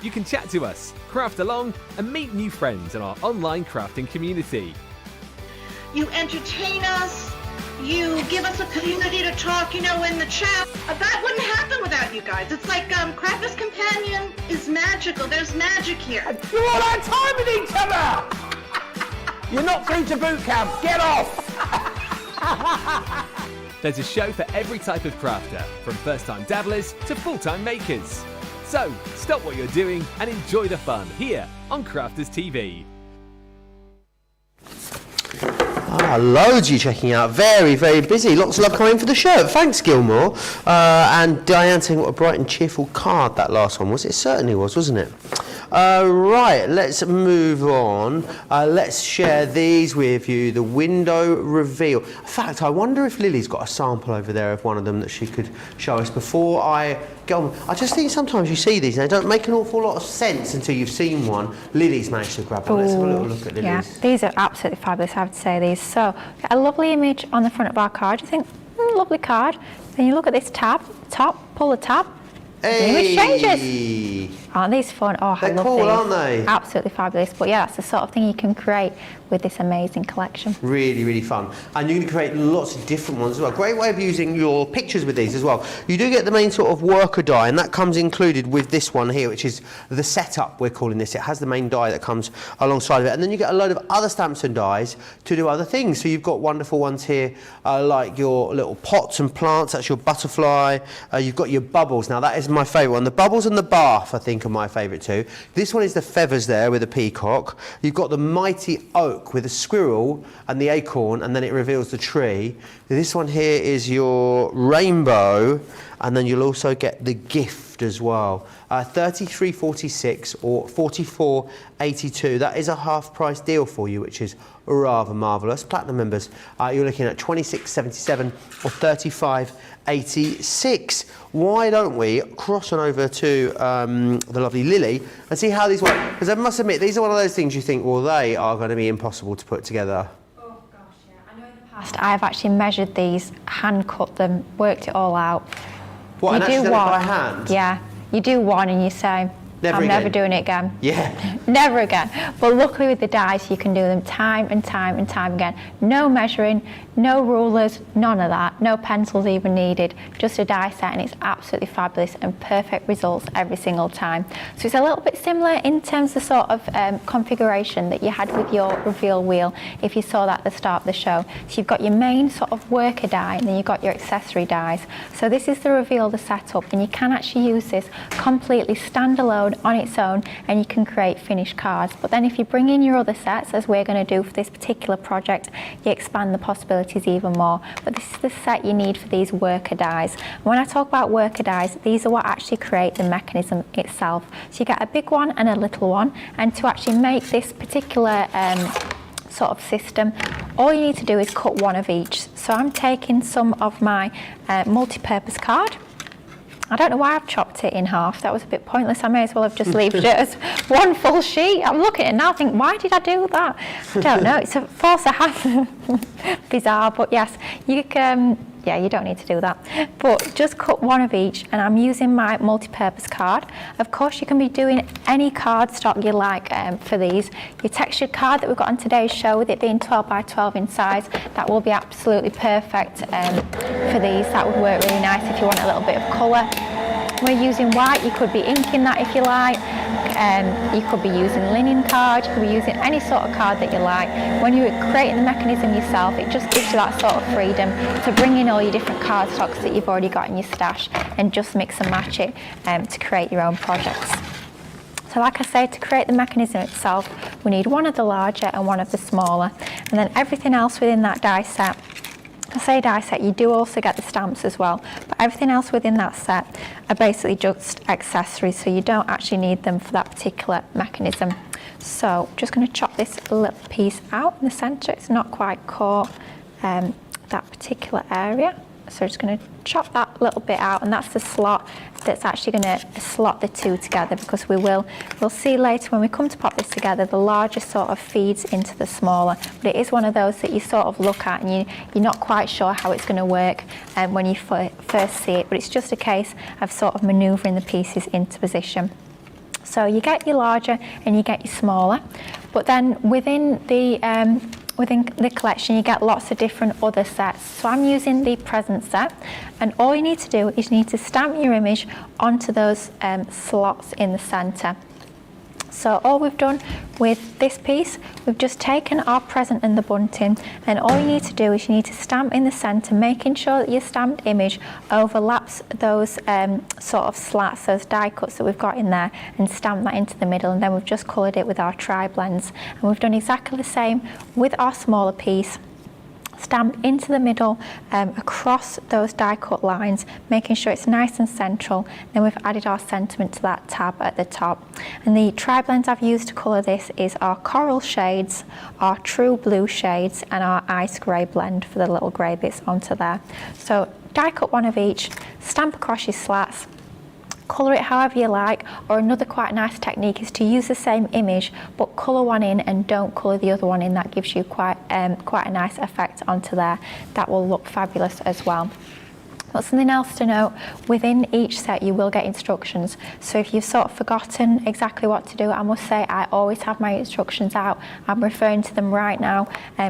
You can chat to us, craft along and meet new friends in our online crafting community. You entertain us, you give us a community to talk, in the chat. That wouldn't happen without you guys. It's like Crafters Companion is magical. There's magic here. You all had time with each other! You're not through to boot camp, get off! There's a show for every type of crafter, from first-time dabblers to full-time makers. So, stop what you're doing and enjoy the fun here on Crafters TV. Loads you checking out. Very, very busy. Lots of love coming for the show. Thanks, Gilmore. And Diane saying what a bright and cheerful card that last one was. It certainly was, wasn't it? Right, let's move on. Let's share these with you. The window reveal. In fact, I wonder if Lily's got a sample over there of one of them that she could show us before I go on. I just think sometimes you see these and they don't make an awful lot of sense until you've seen one. Lily's managed to grab one. Let's have a little look at Lily's. Yeah, these are absolutely fabulous, I have to say these. So, a lovely image on the front of our card. You think, lovely card. Then you look at this tab, pull the tab, the image changes. Aren't these fun? Oh, I love cool, these. aren't they? Absolutely fabulous. But yeah, that's the sort of thing you can create with this amazing collection. Really, really fun. And you can create lots of different ones as well. Great way of using your pictures with these as well. You do get the main sort of worker die, and that comes included with this one here, which is the setup, we're calling this. It has the main die that comes alongside of it. And then you get a load of other stamps and dies to do other things. So you've got wonderful ones here, like your little pots and plants. That's your butterfly. You've got your bubbles. Now, that is my favourite one. The bubbles and the bath, I think, are my favourite too. This one is the feathers there with a peacock. You've got the mighty oak with a squirrel and the acorn, and then it reveals the tree. This one here is your rainbow, and then you'll also get the gift as well. 33.46 or 44.82. That is a half price deal for you, which is rather marvellous. Platinum members, you're looking at 26.77 or 35.86. Why don't we cross on over to the lovely Lily and see how these work? Because I must admit, these are one of those things you think, well, they are going to be impossible to put together. Oh gosh, yeah. I know in the past I've actually measured these, hand cut them, worked it all out. What, and actually done it by hand? Yeah, you do one and you say, I'm never doing it again. Yeah. Never again. But luckily with the dies, you can do them time and time and time again. No measuring, no rulers, none of that. No pencils even needed. Just a die set, and it's absolutely fabulous and perfect results every single time. So it's a little bit similar in terms of the sort of configuration that you had with your reveal wheel, if you saw that at the start of the show. So you've got your main sort of worker die, and then you've got your accessory dies. So this is the reveal, the setup, and you can actually use this completely standalone on its own, and you can create finished cards. But then if you bring in your other sets, as we're going to do for this particular project, you expand the possibilities even more. But this is the set you need for these worker dies. And when I talk about worker dies, these are what actually create the mechanism itself. So you get a big one and a little one, and to actually make this particular sort of system, all you need to do is cut one of each. So I'm taking some of my multi-purpose card, I don't know why I've chopped it in half. That was a bit pointless. I may as well have just left it as one full sheet. I'm looking at it now, I think, why did I do that? I don't know. It's a force of habit. Bizarre, but yes, you can. Yeah, you don't need to do that. But just cut one of each, and I'm using my multi-purpose card. Of course, you can be doing any card stock you like for these. Your textured card that we've got on today's show, with it being 12 by 12 in size, that will be absolutely perfect for these. That would work really nice if you want a little bit of colour. We're using white, you could be inking that if you like. You could be using linen card, you could be using any sort of card that you like. When you're creating the mechanism yourself, it just gives you that sort of freedom to bring in all your different card stocks that you've already got in your stash and just mix and match it to create your own projects. So like I say, to create the mechanism itself, we need one of the larger and one of the smaller. And then everything else within that die set, I say die set, you do also get the stamps as well, but everything else within that set are basically just accessories, so you don't actually need them for that particular mechanism. So just going to chop this little piece out in the centre. It's not quite caught that particular area, so just going to chop that little bit out, and that's the slot that's actually going to slot the two together, because we'll see later when we come to pop this together, the larger sort of feeds into the smaller, but it is one of those that you sort of look at and you're not quite sure how it's going to work when you first see it, but it's just a case of sort of manoeuvring the pieces into position. So you get your larger and you get your smaller, but then within the collection you get lots of different other sets. So I'm using the present set, and all you need to do is you need to stamp your image onto those slots in the centre. So all we've done with this piece, we've just taken our present and the bunting, and all you need to do is you need to stamp in the centre, making sure that your stamped image overlaps those sort of slats, those die cuts that we've got in there, and stamp that into the middle, and then we've just coloured it with our tri-blends. And we've done exactly the same with our smaller piece. Stamp into the middle across those die cut lines, making sure it's nice and central. Then we've added our sentiment to that tab at the top. And the tri-blends I've used to colour this is our coral shades, our true blue shades, and our ice grey blend for the little grey bits onto there. So die cut one of each, stamp across your slats, colour it however you like, or another quite nice technique is to use the same image but colour one in and don't colour the other one in. That gives you quite a nice effect onto there. That will look fabulous as well. But something else to note, within each set you will get instructions, so if you've sort of forgotten exactly what to do, I must say I always have my instructions out. I'm referring to them right now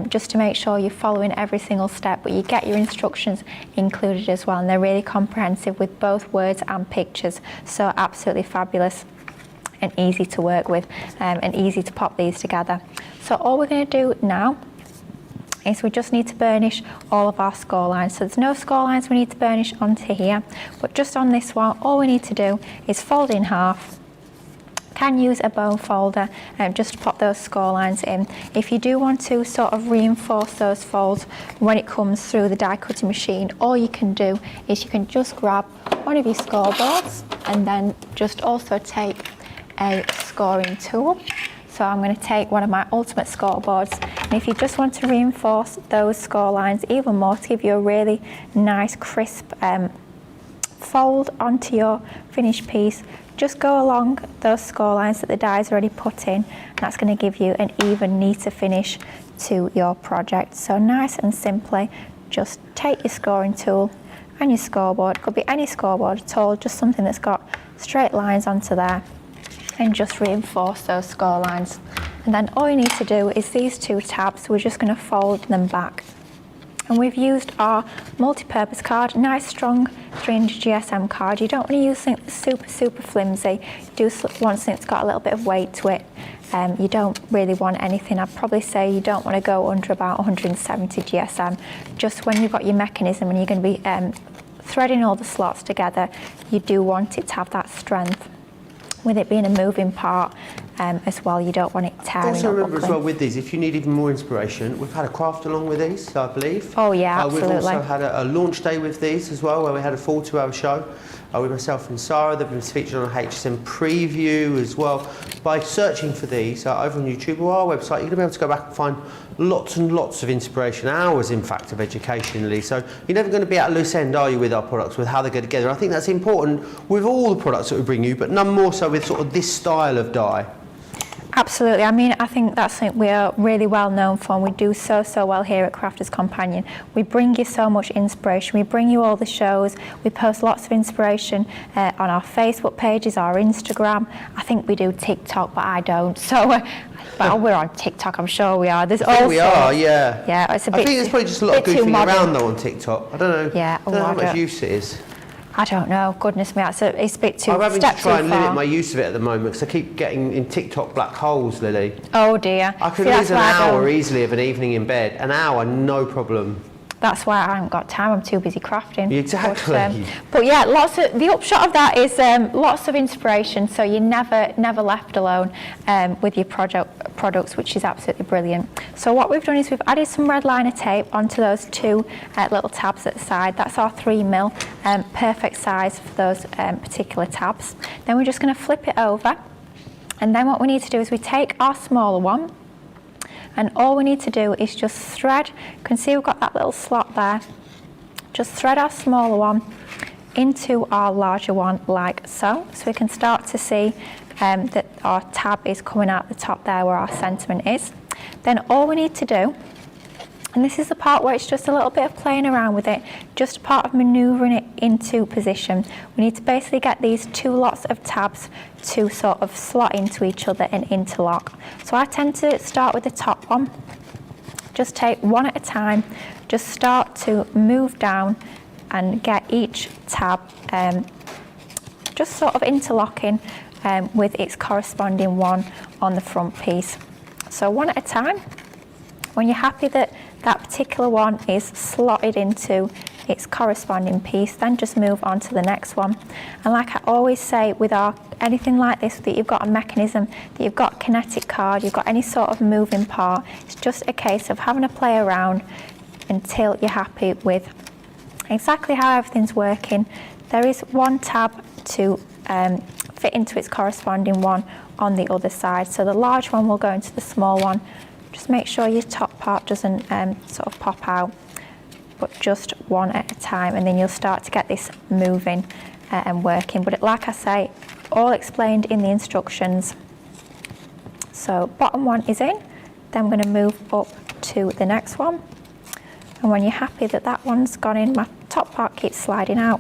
just to make sure you're following every single step, but you get your instructions included as well, and they're really comprehensive with both words and pictures, so absolutely fabulous and easy to work with and easy to pop these together. So all we're going to do now is we just need to burnish all of our score lines. So there's no score lines we need to burnish onto here, but just on this one, all we need to do is fold in half. Can use a bone folder just to pop those score lines in. If you do want to sort of reinforce those folds when it comes through the die cutting machine, all you can do is you can just grab one of your scoreboards and then just also take a scoring tool. So I'm going to take one of my ultimate scoreboards, and if you just want to reinforce those score lines even more to give you a really nice crisp fold onto your finished piece, just go along those score lines that the die's already put in, and that's going to give you an even neater finish to your project. So nice and simply, just take your scoring tool and your scoreboard, could be any scoreboard at all, just something that's got straight lines onto there, and just reinforce those score lines. And then all you need to do is these two tabs, we're just going to fold them back. And we've used our multi-purpose card, nice strong 300 GSM card. You don't want to use something that's super flimsy. You do want something that's got a little bit of weight to it. You don't really want anything, I'd probably say you don't want to go under about 170 GSM. Just when you've got your mechanism and you're going to be threading all the slots together, you do want it to have that strength. With it being a moving part as well, you don't want it tearing. Also or remember buckling. as well with these, if you need even more inspiration, we've had a craft along with these, I believe. Oh yeah, absolutely. We've also had a launch day with these as well, where we had a full 2-hour show. with myself and Sarah. They've been featured on HSM Preview as well. By searching for these over on YouTube or our website, you're going to be able to go back and find lots and lots of inspiration, hours in fact of education, Lily. So you're never going to be at a loose end, are you, with our products, with how they go together. I think that's important with all the products that we bring you, but none more so with sort of this style of dye. Absolutely. I mean, I think that's something we are really well known for, and we do so well here at Crafters Companion. We bring you so much inspiration. We bring you all the shows. We post lots of inspiration on our Facebook pages, our Instagram. I think we do TikTok, but I don't. So, but we're on TikTok, I'm sure we are. There's also, we are, yeah. Yeah, it's a bit. I think there's probably just a lot of goofing around though on TikTok. I don't know. Yeah. I don't know how much use it is. I don't know. Goodness me, it's a bit too. I'm having to try and far. limit my use of it at the moment because I keep getting in TikTok black holes, Lily. Oh dear. I could lose an hour easily of an evening in bed. An hour, no problem. That's why I haven't got time. I'm too busy crafting. Exactly. But yeah, the upshot of that is lots of inspiration. So you're never left alone with your products, which is absolutely brilliant. So what we've done is we've added some red liner tape onto those two little tabs at the side. That's our 3mm, perfect size for those particular tabs. Then we're just going to flip it over, and then what we need to do is we take our smaller one. And all we need to do is just thread. You can see we've got that little slot there. Just thread our smaller one into our larger one like so. So we can start to see that our tab is coming out the top there where our sentiment is. Then all we need to do, and this is the part where it's just a little bit of playing around with it, just part of manoeuvring it into position. We need to basically get these two lots of tabs to sort of slot into each other and interlock. So I tend to start with the top one. Just take one at a time, just start to move down and get each tab just sort of interlocking with its corresponding one on the front piece. So one at a time. When you're happy that that particular one is slotted into its corresponding piece, then just move on to the next one. And like I always say with anything like this, that you've got a mechanism, that you've got a kinetic card, you've got any sort of moving part, it's just a case of having a play around until you're happy with exactly how everything's working. There is one tab to fit into its corresponding one on the other side. So the large one will go into the small one. Just make sure your top part doesn't sort of pop out, but just one at a time, and then you'll start to get this moving and working. But like I say, all explained in the instructions. So bottom one is in, then I'm going to move up to the next one. And when you're happy that that one's gone in, my top part keeps sliding out,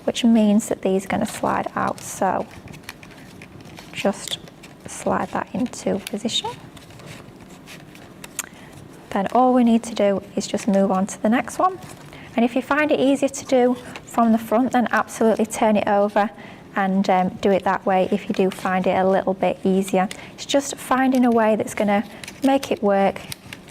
which means that these are going to slide out. So just slide that into position. Then all we need to do is just move on to the next one. And if you find it easier to do from the front, then absolutely turn it over and do it that way if you do find it a little bit easier. It's just finding a way that's going to make it work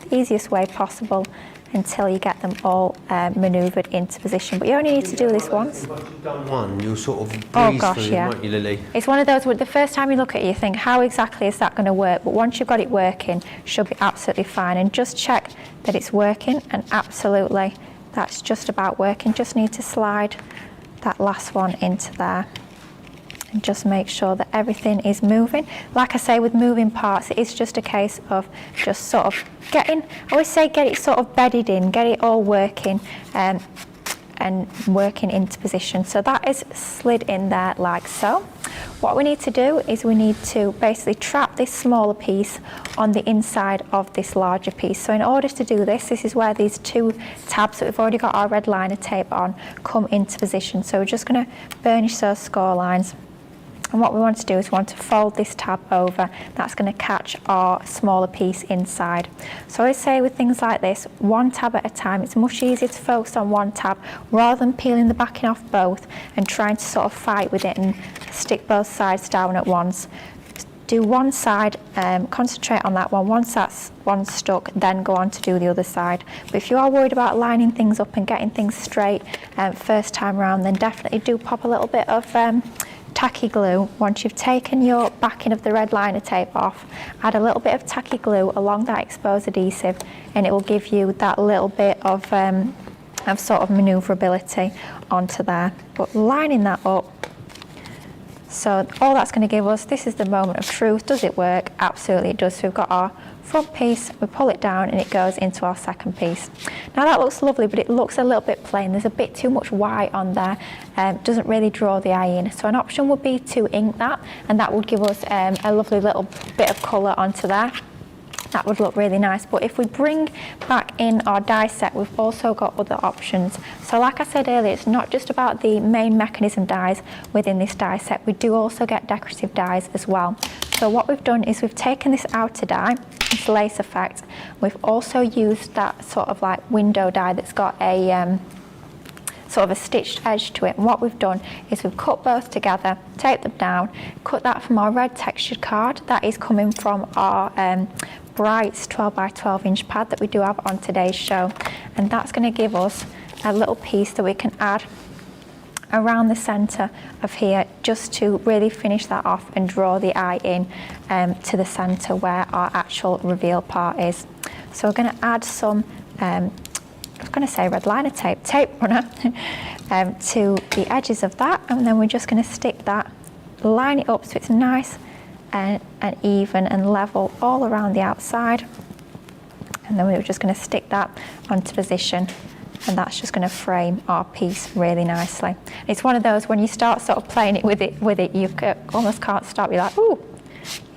the easiest way possible until you get them all manoeuvred into position. But you only need to do this once. Once you've done one, you'll sort of breeze through them, won't you, Lily? It's one of those where the first time you look at it, you think, how exactly is that going to work? But once you've got it working, it should be absolutely fine. And just check that it's working, and absolutely, that's just about working. Just need to slide that last one into there. And just make sure that everything is moving. Like I say, with moving parts, it is just a case of just sort of I always say get it sort of bedded in, get it all working and working into position. So that is slid in there like so. What we need to do is we need to basically trap this smaller piece on the inside of this larger piece. So in order to do this, this is where these two tabs that we've already got our red liner tape on come into position. So we're just going to burnish those score lines. And what we want to do is we want to fold this tab over. That's going to catch our smaller piece inside. So I say with things like this, one tab at a time. It's much easier to focus on one tab rather than peeling the backing off both and trying to sort of fight with it and stick both sides down at once. Do one side, concentrate on that one. Once that's one stuck, then go on to do the other side. But if you are worried about lining things up and getting things straight first time around, then definitely do pop a little bit of tacky glue. Once you've taken your backing of the red liner tape off, add a little bit of tacky glue along that exposed adhesive, and it will give you that little bit of sort of manoeuvrability onto there. But lining that up So all that's going to give us, this is the moment of truth. Does it work? Absolutely it does. So we've got our front piece, we pull it down and it goes into our second piece. Now that looks lovely, but it looks a little bit plain. There's a bit too much white on there, doesn't really draw the eye in. So an option would be to ink that, and that would give us a lovely little bit of colour onto there. That would look really nice. But if we bring back in our die set, we've also got other options. So like I said earlier, it's not just about the main mechanism dies within this die set. We do also get decorative dies as well. So what we've done is we've taken this outer die, this lace effect. We've also used that sort of like window die that's got a sort of a stitched edge to it. And what we've done is we've cut both together, taped them down, cut that from our red textured card. That is coming from our Bright's 12 by 12 inch pad that we do have on today's show. And that's going to give us a little piece that we can add around the centre of here, just to really finish that off and draw the eye in to the centre where our actual reveal part is. So we're going to add some I was going to say red liner tape runner to the edges of that, and then we're just going to stick that, line it up so it's nice and even and level all around the outside, and then we're just going to stick that onto position, and that's just going to frame our piece really nicely. It's one of those, when you start sort of playing it with it, you almost can't stop. You're like, ooh,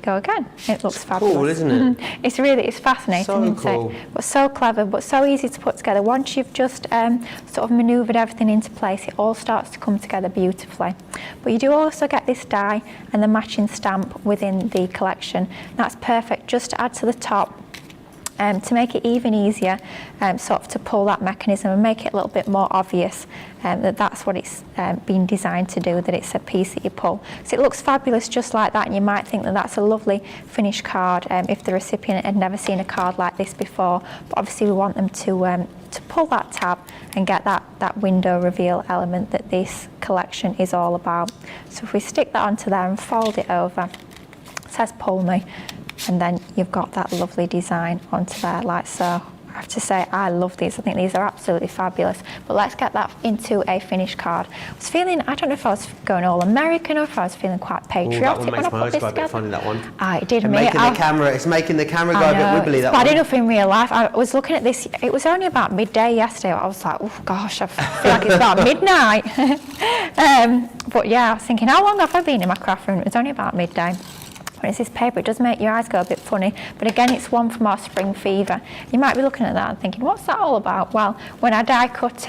go again. It looks fabulous. Cool, isn't it? It's fascinating, So isn't cool. it? But so clever, but so easy to put together. Once you've just sort of manoeuvred everything into place, it all starts to come together beautifully. But you do also get this die and the matching stamp within the collection. That's perfect just to add to the top. To make it even easier, sort of to pull that mechanism and make it a little bit more obvious that that's what it's been designed to do, that it's a piece that you pull. So it looks fabulous just like that, and you might think that that's a lovely finished card if the recipient had never seen a card like this before. But obviously we want them to pull that tab and get that window reveal element that this collection is all about. So if we stick that onto there and fold it over, it says pull me, and then you've got that lovely design onto there like so. I have to say, I love these. I think these are absolutely fabulous. But let's get that into a finished card. I was feeling, I don't know if I was going all American or if I was feeling quite patriotic. That one when makes I my put eyes this go a bit together. funny, that one. It did And me. it's making the camera go a bit wibbly, that bad one. enough in real life. I was looking at this, it was only about midday yesterday. I was like, oh gosh, I feel like it's about midnight. But yeah, I was thinking, how long have I been in my craft room? It was only about midday. When it's this paper, it does make your eyes go a bit funny, but again, it's one from our spring fever. You might be looking at that and thinking, what's that all about? Well, when I die cut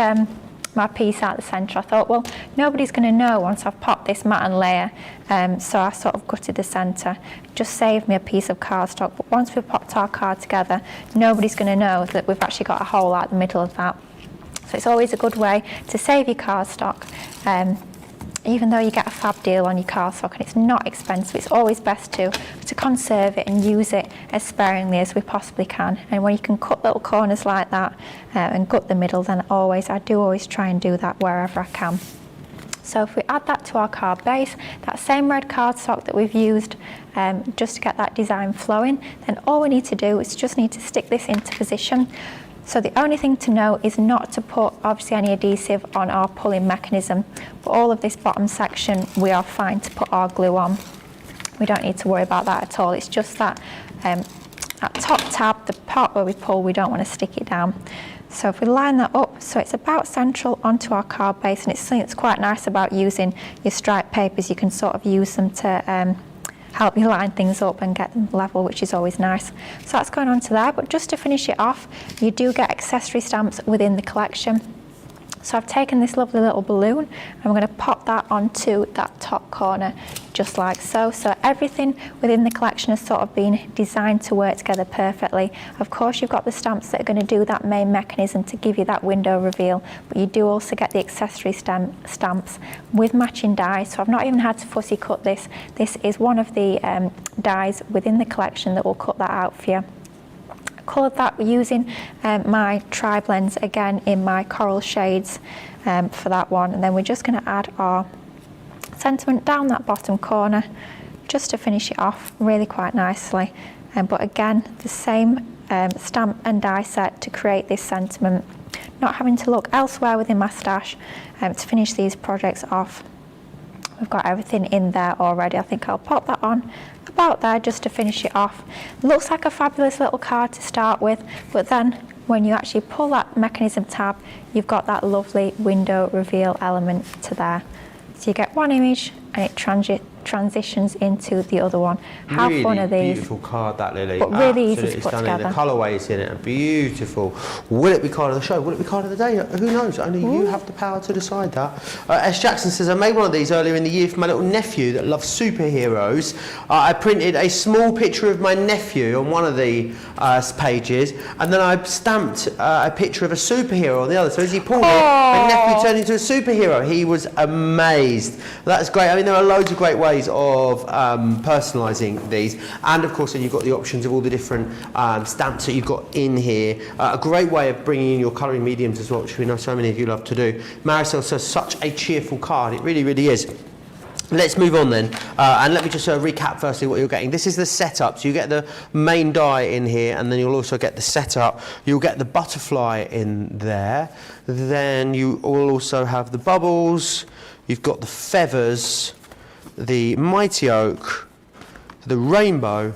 my piece out the centre, I thought, well, nobody's going to know once I've popped this matte layer, so I sort of gutted the centre. Just saved me a piece of cardstock, but once we've popped our card together, nobody's going to know that we've actually got a hole out the middle of that. So it's always a good way to save your cardstock. Even though you get a fab deal on your cardstock and it's not expensive, it's always best to conserve it and use it as sparingly as we possibly can. And when you can cut little corners like that and gut the middle, then I do always try and do that wherever I can. So if we add that to our card base, that same red cardstock that we've used just to get that design flowing, then all we need to do is just need to stick this into position. So the only thing to know is not to put obviously any adhesive on our pulling mechanism, but all of this bottom section we are fine to put our glue on. We don't need to worry about that at all. It's just that top tab, the part where we pull, we don't want to stick it down. So if we line that up so it's about central onto our card base, and it's something that's quite nice about using your striped papers, you can sort of use them to help you line things up and get them level, which is always nice. So that's going on to there, but just to finish it off, you do get accessory stamps within the collection. So I've taken this lovely little balloon and I'm going to pop that onto that top corner just like so. So everything within the collection has sort of been designed to work together perfectly. Of course, you've got the stamps that are going to do that main mechanism to give you that window reveal, but you do also get the accessory stamps with matching dies. So I've not even had to fussy cut this. This is one of the dies within the collection that will cut that out for you. Coloured that using my tri-blends again in my coral shades for that one, and then we're just going to add our sentiment down that bottom corner just to finish it off really quite nicely. But again, the same stamp and die set to create this sentiment, not having to look elsewhere within my stash to finish these projects off. we've got everything in there already. I think I'll pop that on about there just to finish it off. Looks like a fabulous little card to start with, but then when you actually pull that mechanism tab, you've got that lovely window reveal element to there. So you get one image and it transitions into the other one. How really fun are these? Beautiful card, that, Lily. But really easy to Absolutely put stunning. together. The colourways in it are beautiful. Will it be card of the show? Will it be card of the day? Who knows? Only you have the power to decide that. S. Jackson says, I made one of these earlier in the year for my little nephew that loves superheroes. I printed a small picture of my nephew on one of the pages, and then I stamped a picture of a superhero on the other. So as he pulled it, my nephew turned into a superhero. He was amazed. That's great. I mean, there are loads of great ways of personalising these, and of course then you've got the options of all the different stamps that you've got in here. A great way of bringing in your colouring mediums as well, which we know so many of you love to do. Marisol says, such a cheerful card. It really, really is. Let's move on then, and let me just recap firstly what you're getting. This is the setup, so you get the main die in here, and then you'll also get the setup. You'll get the butterfly in there, then you will also have the bubbles, you've got the feathers, the mighty oak, the rainbow,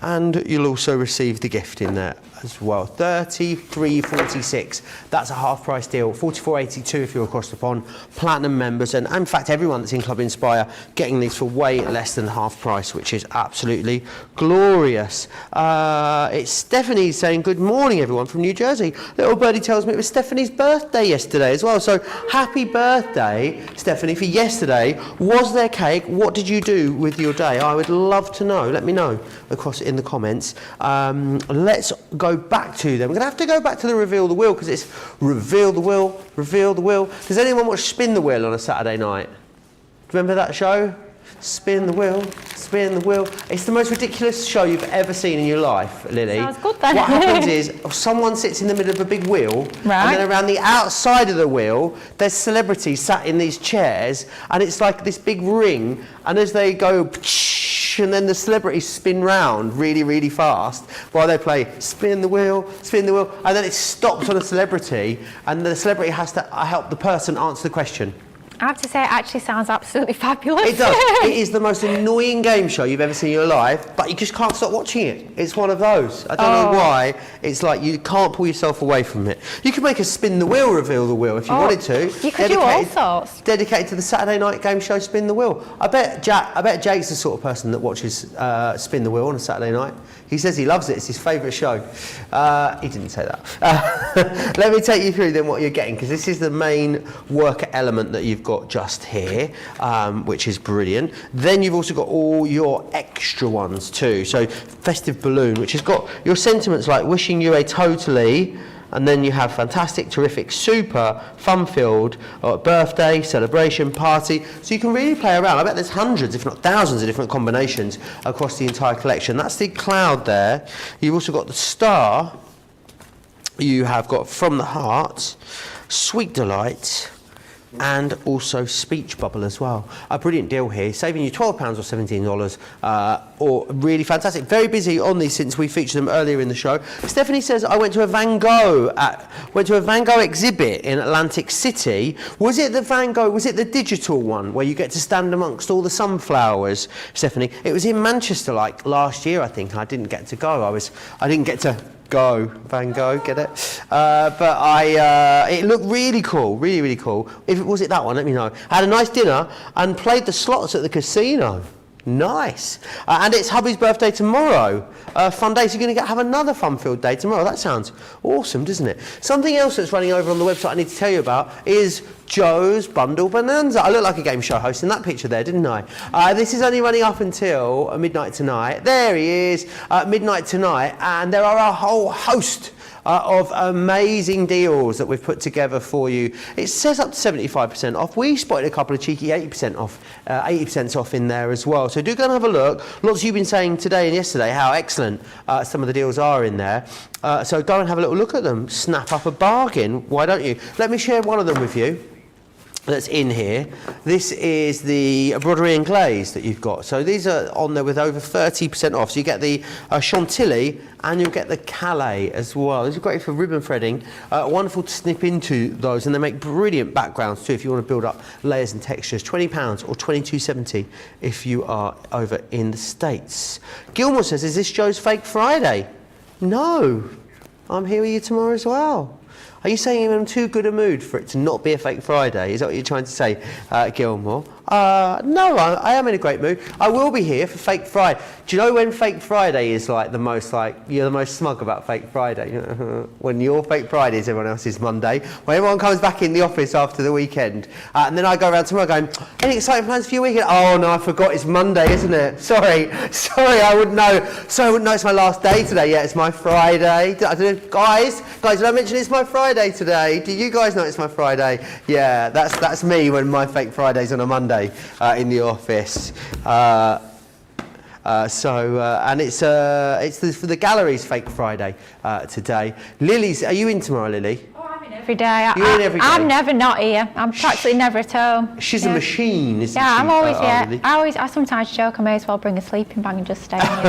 and you'll also receive the gift in there as well. $33.46. That's a half price deal. $44.82 if you're across the pond. Platinum members, and in fact everyone that's in Club Inspire getting these for way less than half price, which is absolutely glorious. It's Stephanie saying good morning everyone from New Jersey. Little birdie tells me it was Stephanie's birthday yesterday as well, so happy birthday Stephanie for yesterday. Was there cake? What did you do with your day? I would love to know. Let me know across in the comments. Let's go back to them. We're going to have to go back to the reveal the wheel, because it's reveal the wheel, reveal the wheel. Does anyone watch Spin the Wheel on a Saturday night? Remember that show? Spin the wheel, spin the wheel. It's the most ridiculous show you've ever seen in your life, Lily. Sounds good then. What happens is someone sits in the middle of a big wheel, Right. and then around the outside of the wheel, there's celebrities sat in these chairs, and it's like this big ring, and as they go, and then the celebrities spin round really, really fast while they play spin the wheel, and then it stops on a celebrity, and the celebrity has to help the person answer the question. I have to say, it actually sounds absolutely fabulous. It does. It is the most annoying game show you've ever seen in your life, but you just can't stop watching it. It's one of those. I don't know why. It's like you can't pull yourself away from it. You could make a spin the wheel, reveal the wheel if you wanted to. You could do all sorts. Dedicated to the Saturday night game show Spin the Wheel. I bet Jake's the sort of person that watches Spin the Wheel on a Saturday night. He says he loves it. It's his favourite show. He didn't say that. Let me take you through then what you're getting, because this is the main worker element that you've got just here, which is brilliant. Then you've also got all your extra ones too. So festive balloon, which has got your sentiments like wishing you a totally, and then you have fantastic, terrific, super, fun-filled birthday, celebration, party. So you can really play around. I bet there's hundreds, if not thousands, of different combinations across the entire collection. That's the cloud there. You've also got the star. You have got from the heart, sweet delight, and also speech bubble as well. A brilliant deal here, saving you £12 or $17, or really fantastic. Very busy on these since we featured them earlier in the show. Stephanie says, I went to a Van Gogh exhibit in Atlantic City. Was it the Van Gogh, was it the digital one where you get to stand amongst all the sunflowers, Stephanie? It was in Manchester like last year, I think. I didn't get to go. I didn't get to go, Van Gogh, get it? It looked really cool, really, really cool. If it was it that one, let me know. I had a nice dinner and played the slots at the casino. Nice. And it's hubby's birthday tomorrow. Fun day, so you're going to have another fun-filled day tomorrow. That sounds awesome, doesn't it? Something else that's running over on the website I need to tell you about is Joe's Bundle Bonanza. I look like a game show host in that picture there, didn't I? This is only running up until midnight tonight. There he is, midnight tonight, and there are a whole host of amazing deals that we've put together for you. It says up to 75% off. We spotted a couple of cheeky 80% off in there as well. So do go and have a look. Lots of you have been saying today and yesterday how excellent some of the deals are in there. So go and have a little look at them. Snap up a bargain. Why don't you? Let me share one of them with you. that's in here. This is the broderie and glaze that you've got. So these are on there with over 30% off. So you get the Chantilly and you'll get the Calais as well. These are great for ribbon threading. Wonderful to snip into those, and they make brilliant backgrounds too if you want to build up layers and textures. £20 or $22.70 if you are over in the States. Gilmore says, is this Joe's Fake Friday? No, I'm here with you tomorrow as well. Are you saying I'm in too good a mood for it to not be a Fake Friday? Is that what you're trying to say, Gilmore? No, I am in a great mood. I will be here for Fake Friday. Do you know when Fake Friday is like the most, like, you're the most smug about Fake Friday? When your Fake Friday is everyone else's Monday. When everyone comes back in the office after the weekend. And then I go around tomorrow going, any exciting plans for your weekend? Oh no, I forgot it's Monday, isn't it? Sorry, I wouldn't know. So I wouldn't know it's my last day today. Yeah, it's my Friday. I don't know, guys, did I mention it's my Friday today? Do you guys know it's my Friday? Yeah, that's me when my Fake Friday's on a Monday in the office. And it's for the gallery's Fake Friday today. Lily's, are you in tomorrow, Lily? Oh, I'm in every day. You're in every day? I'm never not here. I'm practically never at home. She's a machine, isn't she? Yeah, I'm always Lily? I sometimes joke I may as well bring a sleeping bag and just stay here.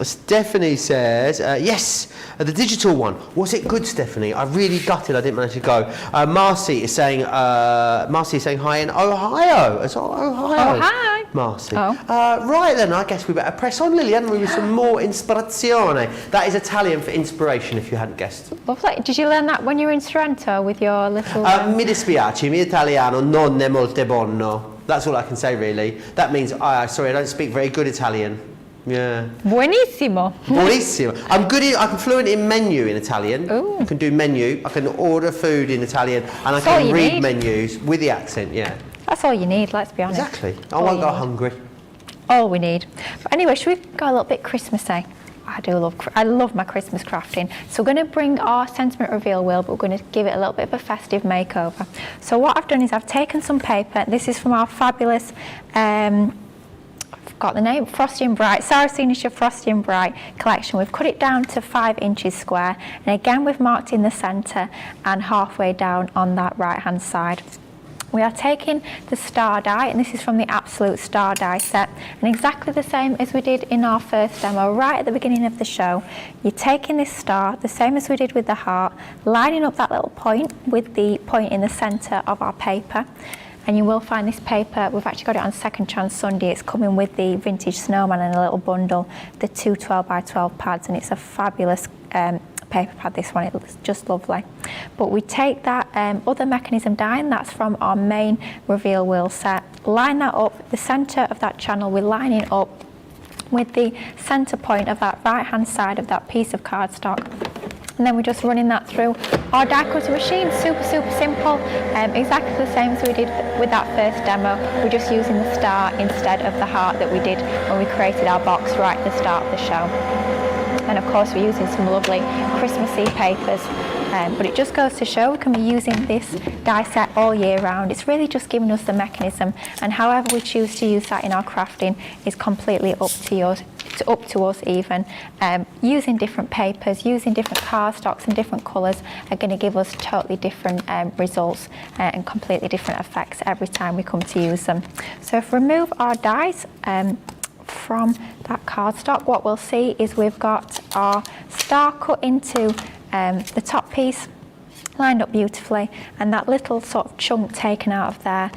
Stephanie says, yes, the digital one. Was it good, Stephanie? I really gutted I didn't manage to go. Marcy is saying hi in Ohio. It's Ohio. Oh, hi. Marcy. Oh. Right then, I guess we better press on, Lily, hadn't we, with some more ispirazione. That is Italian for inspiration, if you hadn't guessed. Lovely. Did you learn that when you were in Sorrento with your little... Mi dispiace, mi italiano non è molto buono. That's all I can say, really. That means, sorry, I don't speak very good Italian. Yeah. Buonissimo. Buonissimo. I'm fluent in menu in Italian. Ooh. I can do menu, I can order food in Italian, and I can read menus with the accent, yeah. That's all you need, let's be honest. Exactly. I won't go hungry. All we need. But anyway, should we go a little bit Christmassy? I love my Christmas crafting. So we're going to bring our sentiment reveal wheel, but we're going to give it a little bit of a festive makeover. So what I've done is I've taken some paper. This is from our fabulous, I've got the name, Frosty and Bright, Sarah's Signature Frosty and Bright collection. We've cut it down to 5 inches square. And again, we've marked in the centre and halfway down on that right-hand side. We are taking the star die, and this is from the Absolute Star die set, and exactly the same as we did in our first demo right at the beginning of the show. You're taking this star, the same as we did with the heart, lining up that little point with the point in the centre of our paper, and you will find this paper, we've actually got it on Second Chance Sunday, it's coming with the vintage snowman and a little bundle, the 2 12x12 pads, and it's a fabulous paper pad, this one, it's just lovely. But we take that other mechanism die, and that's from our main reveal wheel set, line that up, the centre of that channel, we're lining up with the centre point of that right hand side of that piece of cardstock, and then we're just running that through our die cutter machine. Super simple, exactly the same as we did with that first demo. We're just using the star instead of the heart that we did when we created our box right at the start of the show. And of course we're using some lovely Christmassy papers, but it just goes to show we can be using this die set all year round. It's really just giving us the mechanism, and however we choose to use that in our crafting is completely up to us even. Using different papers, using different cardstocks and different colours are going to give us totally different results and completely different effects every time we come to use them. So if we remove our dies from that cardstock, what we'll see is we've got our star cut into the top piece, lined up beautifully, and that little sort of chunk taken out of there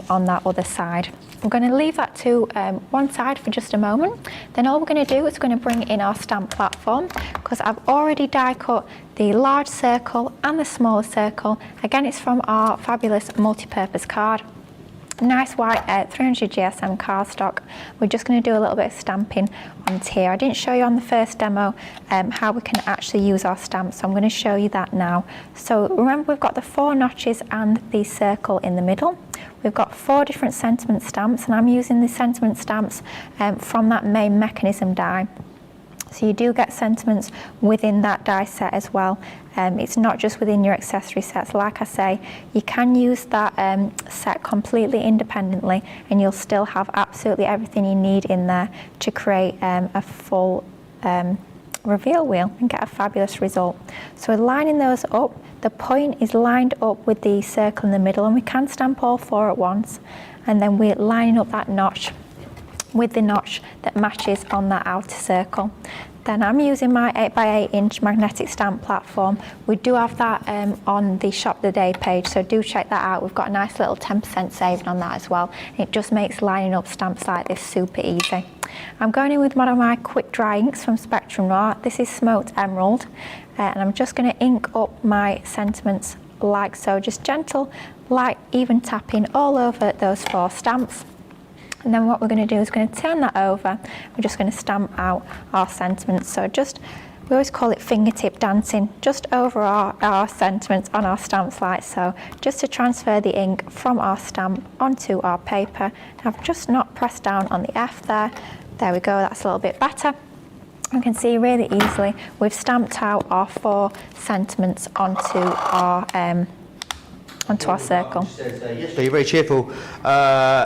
on that other side. We're going to leave that to one side for just a moment. Then all we're going to do is going to bring in our stamp platform, because I've already die cut the large circle and the smaller circle. Again, it's from our fabulous multi-purpose card. Nice white 300 GSM cardstock. We're just going to do a little bit of stamping on here. I didn't show you on the first demo how we can actually use our stamps, so I'm going to show you that now. So remember, we've got the 4 notches and the circle in the middle. We've got 4 different sentiment stamps, and I'm using the sentiment stamps from that main mechanism die. So you do get sentiments within that die set as well. It's not just within your accessory sets. Like I say, you can use that set completely independently, and you'll still have absolutely everything you need in there to create a full reveal wheel and get a fabulous result. So we're lining those up. The point is lined up with the circle in the middle, and we can stamp all 4 at once. And then we're lining up that notch with the notch that matches on that outer circle. Then I'm using my 8x8 inch magnetic stamp platform. We do have that on the Shop the Day page, so do check that out. We've got a nice little 10% saving on that as well. It just makes lining up stamps like this super easy. I'm going in with one of my quick dry inks from Spectrum Noir. This is Smoked Emerald, and I'm just going to ink up my sentiments like so, just gentle, light, even tapping all over those 4 stamps. And then what we're going to do is going to turn that over. We're just going to stamp out our sentiments. So just, we always call it fingertip dancing, just over our sentiments on our stamps like so, just to transfer the ink from our stamp onto our paper. I've just not pressed down on the F there. There we go, that's a little bit better. You can see really easily we've stamped out our 4 sentiments onto our circle. Yes, but you're very cheerful.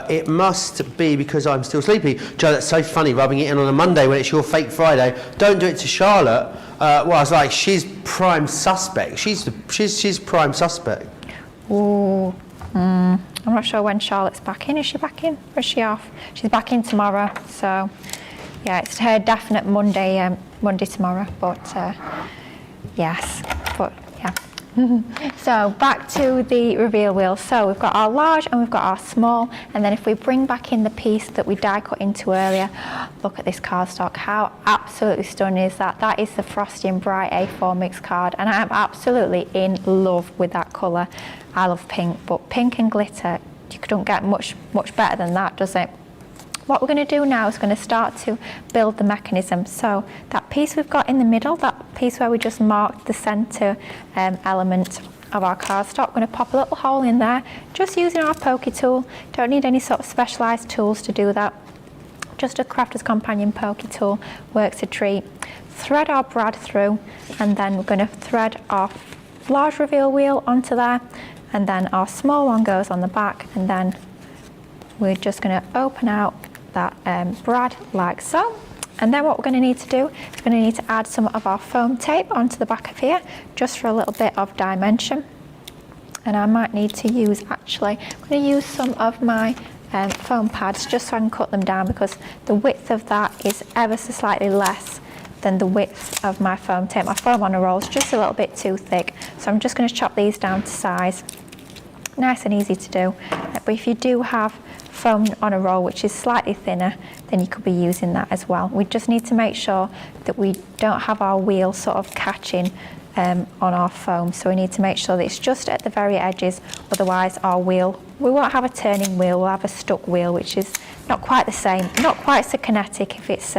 It must be because I'm still sleepy. Joe, that's so funny, rubbing it in on a Monday when it's your fake Friday. Don't do it to Charlotte. Well, I was like, she's prime suspect. She's prime suspect. Ooh, I'm not sure when Charlotte's back in. Is she back in or is she off? She's back in tomorrow. So, yeah, it's her definite Monday tomorrow. But yes, but yeah. So back to the reveal wheel. So we've got our large and we've got our small, and then if we bring back in the piece that we die cut into earlier, look at this cardstock. How absolutely stunning is that? That is the Frosty and Bright A4 mix card, and I am absolutely in love with that colour. I love pink, but pink and glitter, you don't get much better than that, does it? What we're going to do now is going to start to build the mechanism. So that piece we've got in the middle, that piece where we just marked the centre element of our cardstock, we're going to pop a little hole in there, just using our pokey tool. Don't need any sort of specialised tools to do that. Just a Crafter's Companion pokey tool works a treat. Thread our brad through, and then we're going to thread our large reveal wheel onto there, and then our small one goes on the back, and then we're just going to open out that brad like so. And then what we're going to need to do is we're going to need to add some of our foam tape onto the back of here, just for a little bit of dimension. And I might need to use, actually, I'm going to use some of my foam pads just so I can cut them down, because the width of that is ever so slightly less than the width of my foam tape. My foam on a roll is just a little bit too thick, so I'm just going to chop these down to size. Nice and easy to do, but if you do have foam on a roll which is slightly thinner, then you could be using that as well. We just need to make sure that we don't have our wheel sort of catching on our foam, so we need to make sure that it's just at the very edges, otherwise our wheel, we won't have a turning wheel, we'll have a stuck wheel, which is not quite the same, not quite so kinetic if it's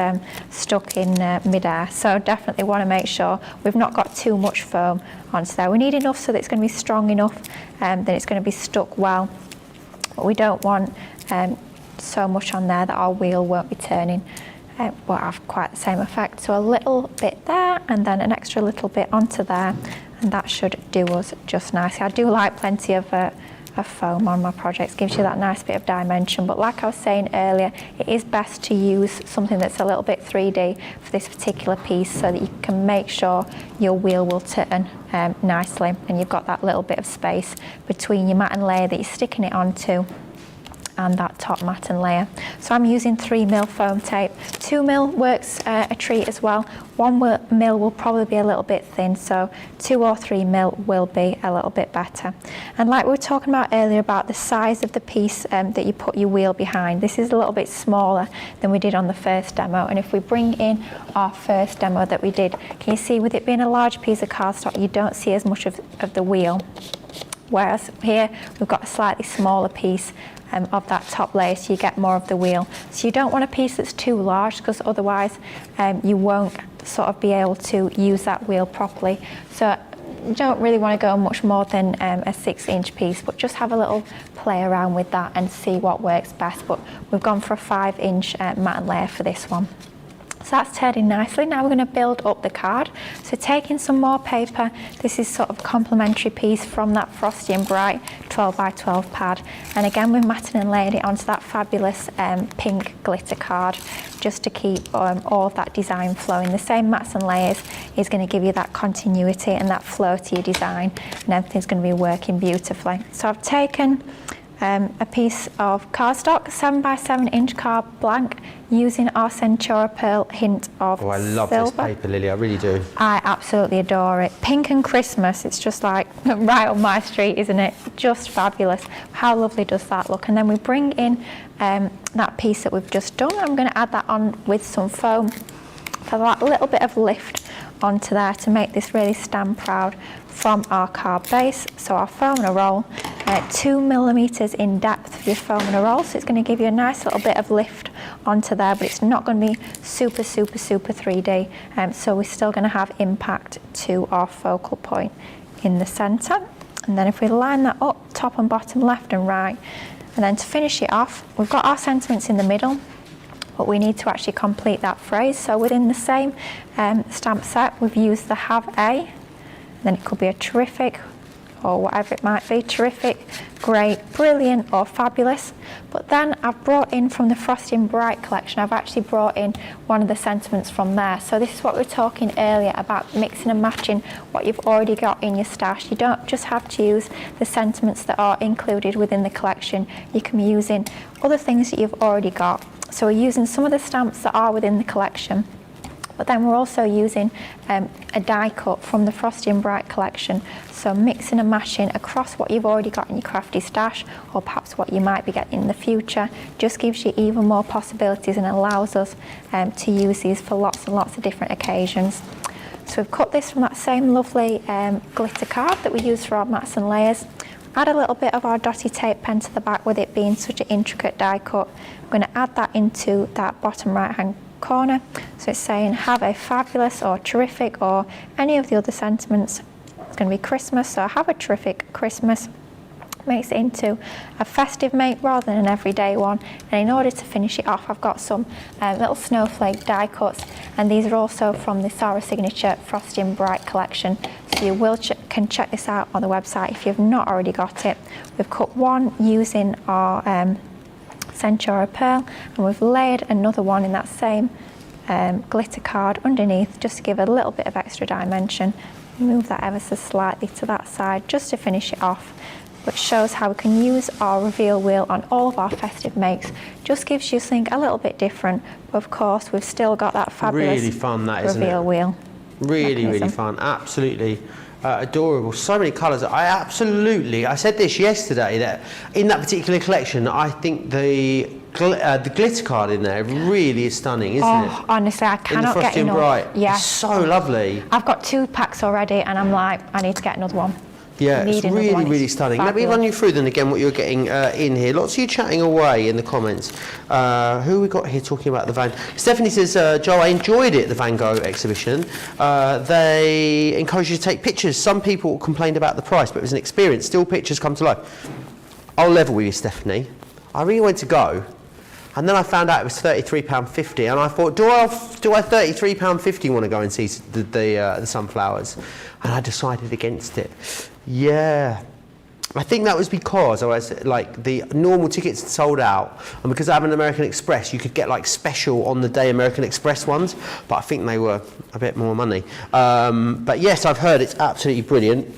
stuck in mid-air. So definitely want to make sure we've not got too much foam onto there. We need enough so that it's going to be strong enough, that it's going to be stuck well, but we don't want so much on there that our wheel won't be turning. Won't have quite the same effect. So a little bit there, and then an extra little bit onto there, and that should do us just nicely. I do like plenty of foam on my projects, gives you that nice bit of dimension, but like I was saying earlier, it is best to use something that's a little bit 3D for this particular piece, so that you can make sure your wheel will turn nicely, and you've got that little bit of space between your matten layer that you're sticking it onto and that top matten layer. So I'm using 3mm foam tape. 2mm works a treat as well. 1mm will probably be a little bit thin, so 2 or 3mm will be a little bit better. And like we were talking about earlier about the size of the piece that you put your wheel behind, this is a little bit smaller than we did on the first demo. And if we bring in our first demo that we did, can you see with it being a large piece of cardstock, you don't see as much of the wheel. Whereas here we've got a slightly smaller piece of that top layer, so you get more of the wheel. So you don't want a piece that's too large, because otherwise you won't sort of be able to use that wheel properly. So you don't really want to go much more than a 6-inch piece, but just have a little play around with that and see what works best. But we've gone for a 5-inch matten layer for this one. So that's turning nicely. Now we're going to build up the card. So taking some more paper, this is sort of a complementary piece from that Frosty and Bright 12 by 12 pad. And again, we've matted and layered it onto that fabulous pink glitter card, just to keep all of that design flowing. The same mats and layers is going to give you that continuity and that flow to your design, and everything's going to be working beautifully. So I've taken a piece of cardstock, 7 by 7 inch card blank, using our Centura Pearl hint of silver. Oh, I love this paper, Lily, I really do. I absolutely adore it. Pink and Christmas, it's just like right on my street, isn't it? Just fabulous. How lovely does that look? And then we bring in that piece that we've just done. I'm going to add that on with some foam for that little bit of lift onto there to make this really stand proud from our card base. So our foam and a roll, 2 millimeters in depth for your foam and a roll, so it's going to give you a nice little bit of lift onto there, but it's not going to be super 3D, so we're still going to have impact to our focal point in the center. And then if we line that up, top and bottom, left and right, and then to finish it off, we've got our sentiments in the middle, but we need to actually complete that phrase. So within the same stamp set, we've used the have a, then it could be a terrific, or whatever it might be, terrific, great, brilliant, or fabulous. But then I've brought in from the Frosty and Bright collection, I've actually brought in one of the sentiments from there. So this is what we were talking earlier about mixing and matching what you've already got in your stash. You don't just have to use the sentiments that are included within the collection. You can be using other things that you've already got. So we're using some of the stamps that are within the collection, but then we're also using a die cut from the Frosty and Bright collection. So mixing and mashing across what you've already got in your crafty stash, or perhaps what you might be getting in the future, just gives you even more possibilities and allows us to use these for lots and lots of different occasions. So we've cut this from that same lovely glitter card that we use for our mats and layers. Add a little bit of our dotty tape pen to the back, with it being such an intricate die cut. I'm going to add that into that bottom right hand corner. So it's saying have a fabulous or terrific or any of the other sentiments. It's going to be Christmas, so have a terrific Christmas. Makes it into a festive make rather than an everyday one. And in order to finish it off, I've got some little snowflake die cuts, and these are also from the Sarah Signature Frosty and Bright collection. So you can check this out on the website if you've not already got it. We've cut one using our Centura Pearl, and we've layered another one in that same glitter card underneath, just to give a little bit of extra dimension. Move that ever so slightly to that side just to finish it off, which shows how we can use our reveal wheel on all of our festive makes. Just gives you something a little bit different, but of course we've still got that fabulous really fun, that, isn't reveal it? wheel. Really fun, absolutely adorable. So many colours. I said this yesterday, that in that particular collection, I think the glitter card in there really is stunning, isn't it? Oh, honestly, I cannot get enough. Bright. Yeah. It's so lovely. I've got 2 packs already, and I'm like, I need to get another one. Yeah, it's really stunning. Let me run you through them again, what you're getting in here. Lots of you chatting away in the comments. Who we got here talking about the Van? Stephanie says, Joe, I enjoyed it, the Van Gogh exhibition. They encourage you to take pictures. Some people complained about the price, but it was an experience. Still, pictures come to life. I'll level with you, Stephanie. I really wanted to go, and then I found out it was £33.50, and I thought, do I £33.50 want to go and see the sunflowers? And I decided against it. Yeah, I think that was because like the normal tickets sold out, and because I have an American Express, you could get like special on the day American Express ones, but I think they were a bit more money. But yes, I've heard it's absolutely brilliant.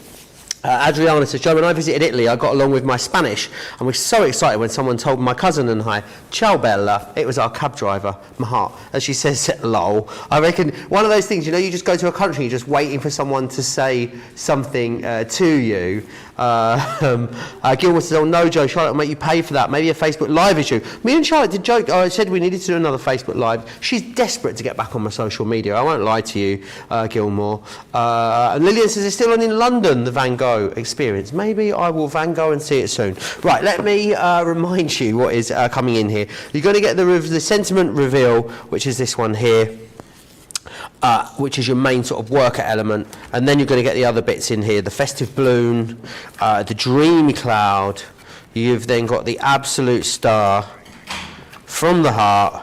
Adriana says, Joe, when I visited Italy, I got along with my Spanish, and we're so excited when someone told my cousin and I, ciao bella. It was our cab driver, Mahat, as she says, lol. I reckon one of those things, you just go to a country, you're just waiting for someone to say something to you. Gilmore says, oh no, Joe, Charlotte will make you pay for that. Maybe a Facebook Live issue. Me and Charlotte did joke. I said we needed to do another Facebook Live. She's desperate to get back on my social media. I won't lie to you, Gilmore. And Lillian says it's still on in London, the Van Gogh experience. Maybe I will Van Gogh and see it soon. Right, let me remind you what is coming in here. You're going to get the sentiment reveal, which is this one here. Which is your main sort of worker element, and then you're going to get the other bits in here, the festive balloon, the dreamy cloud. You've then got the absolute star from the heart,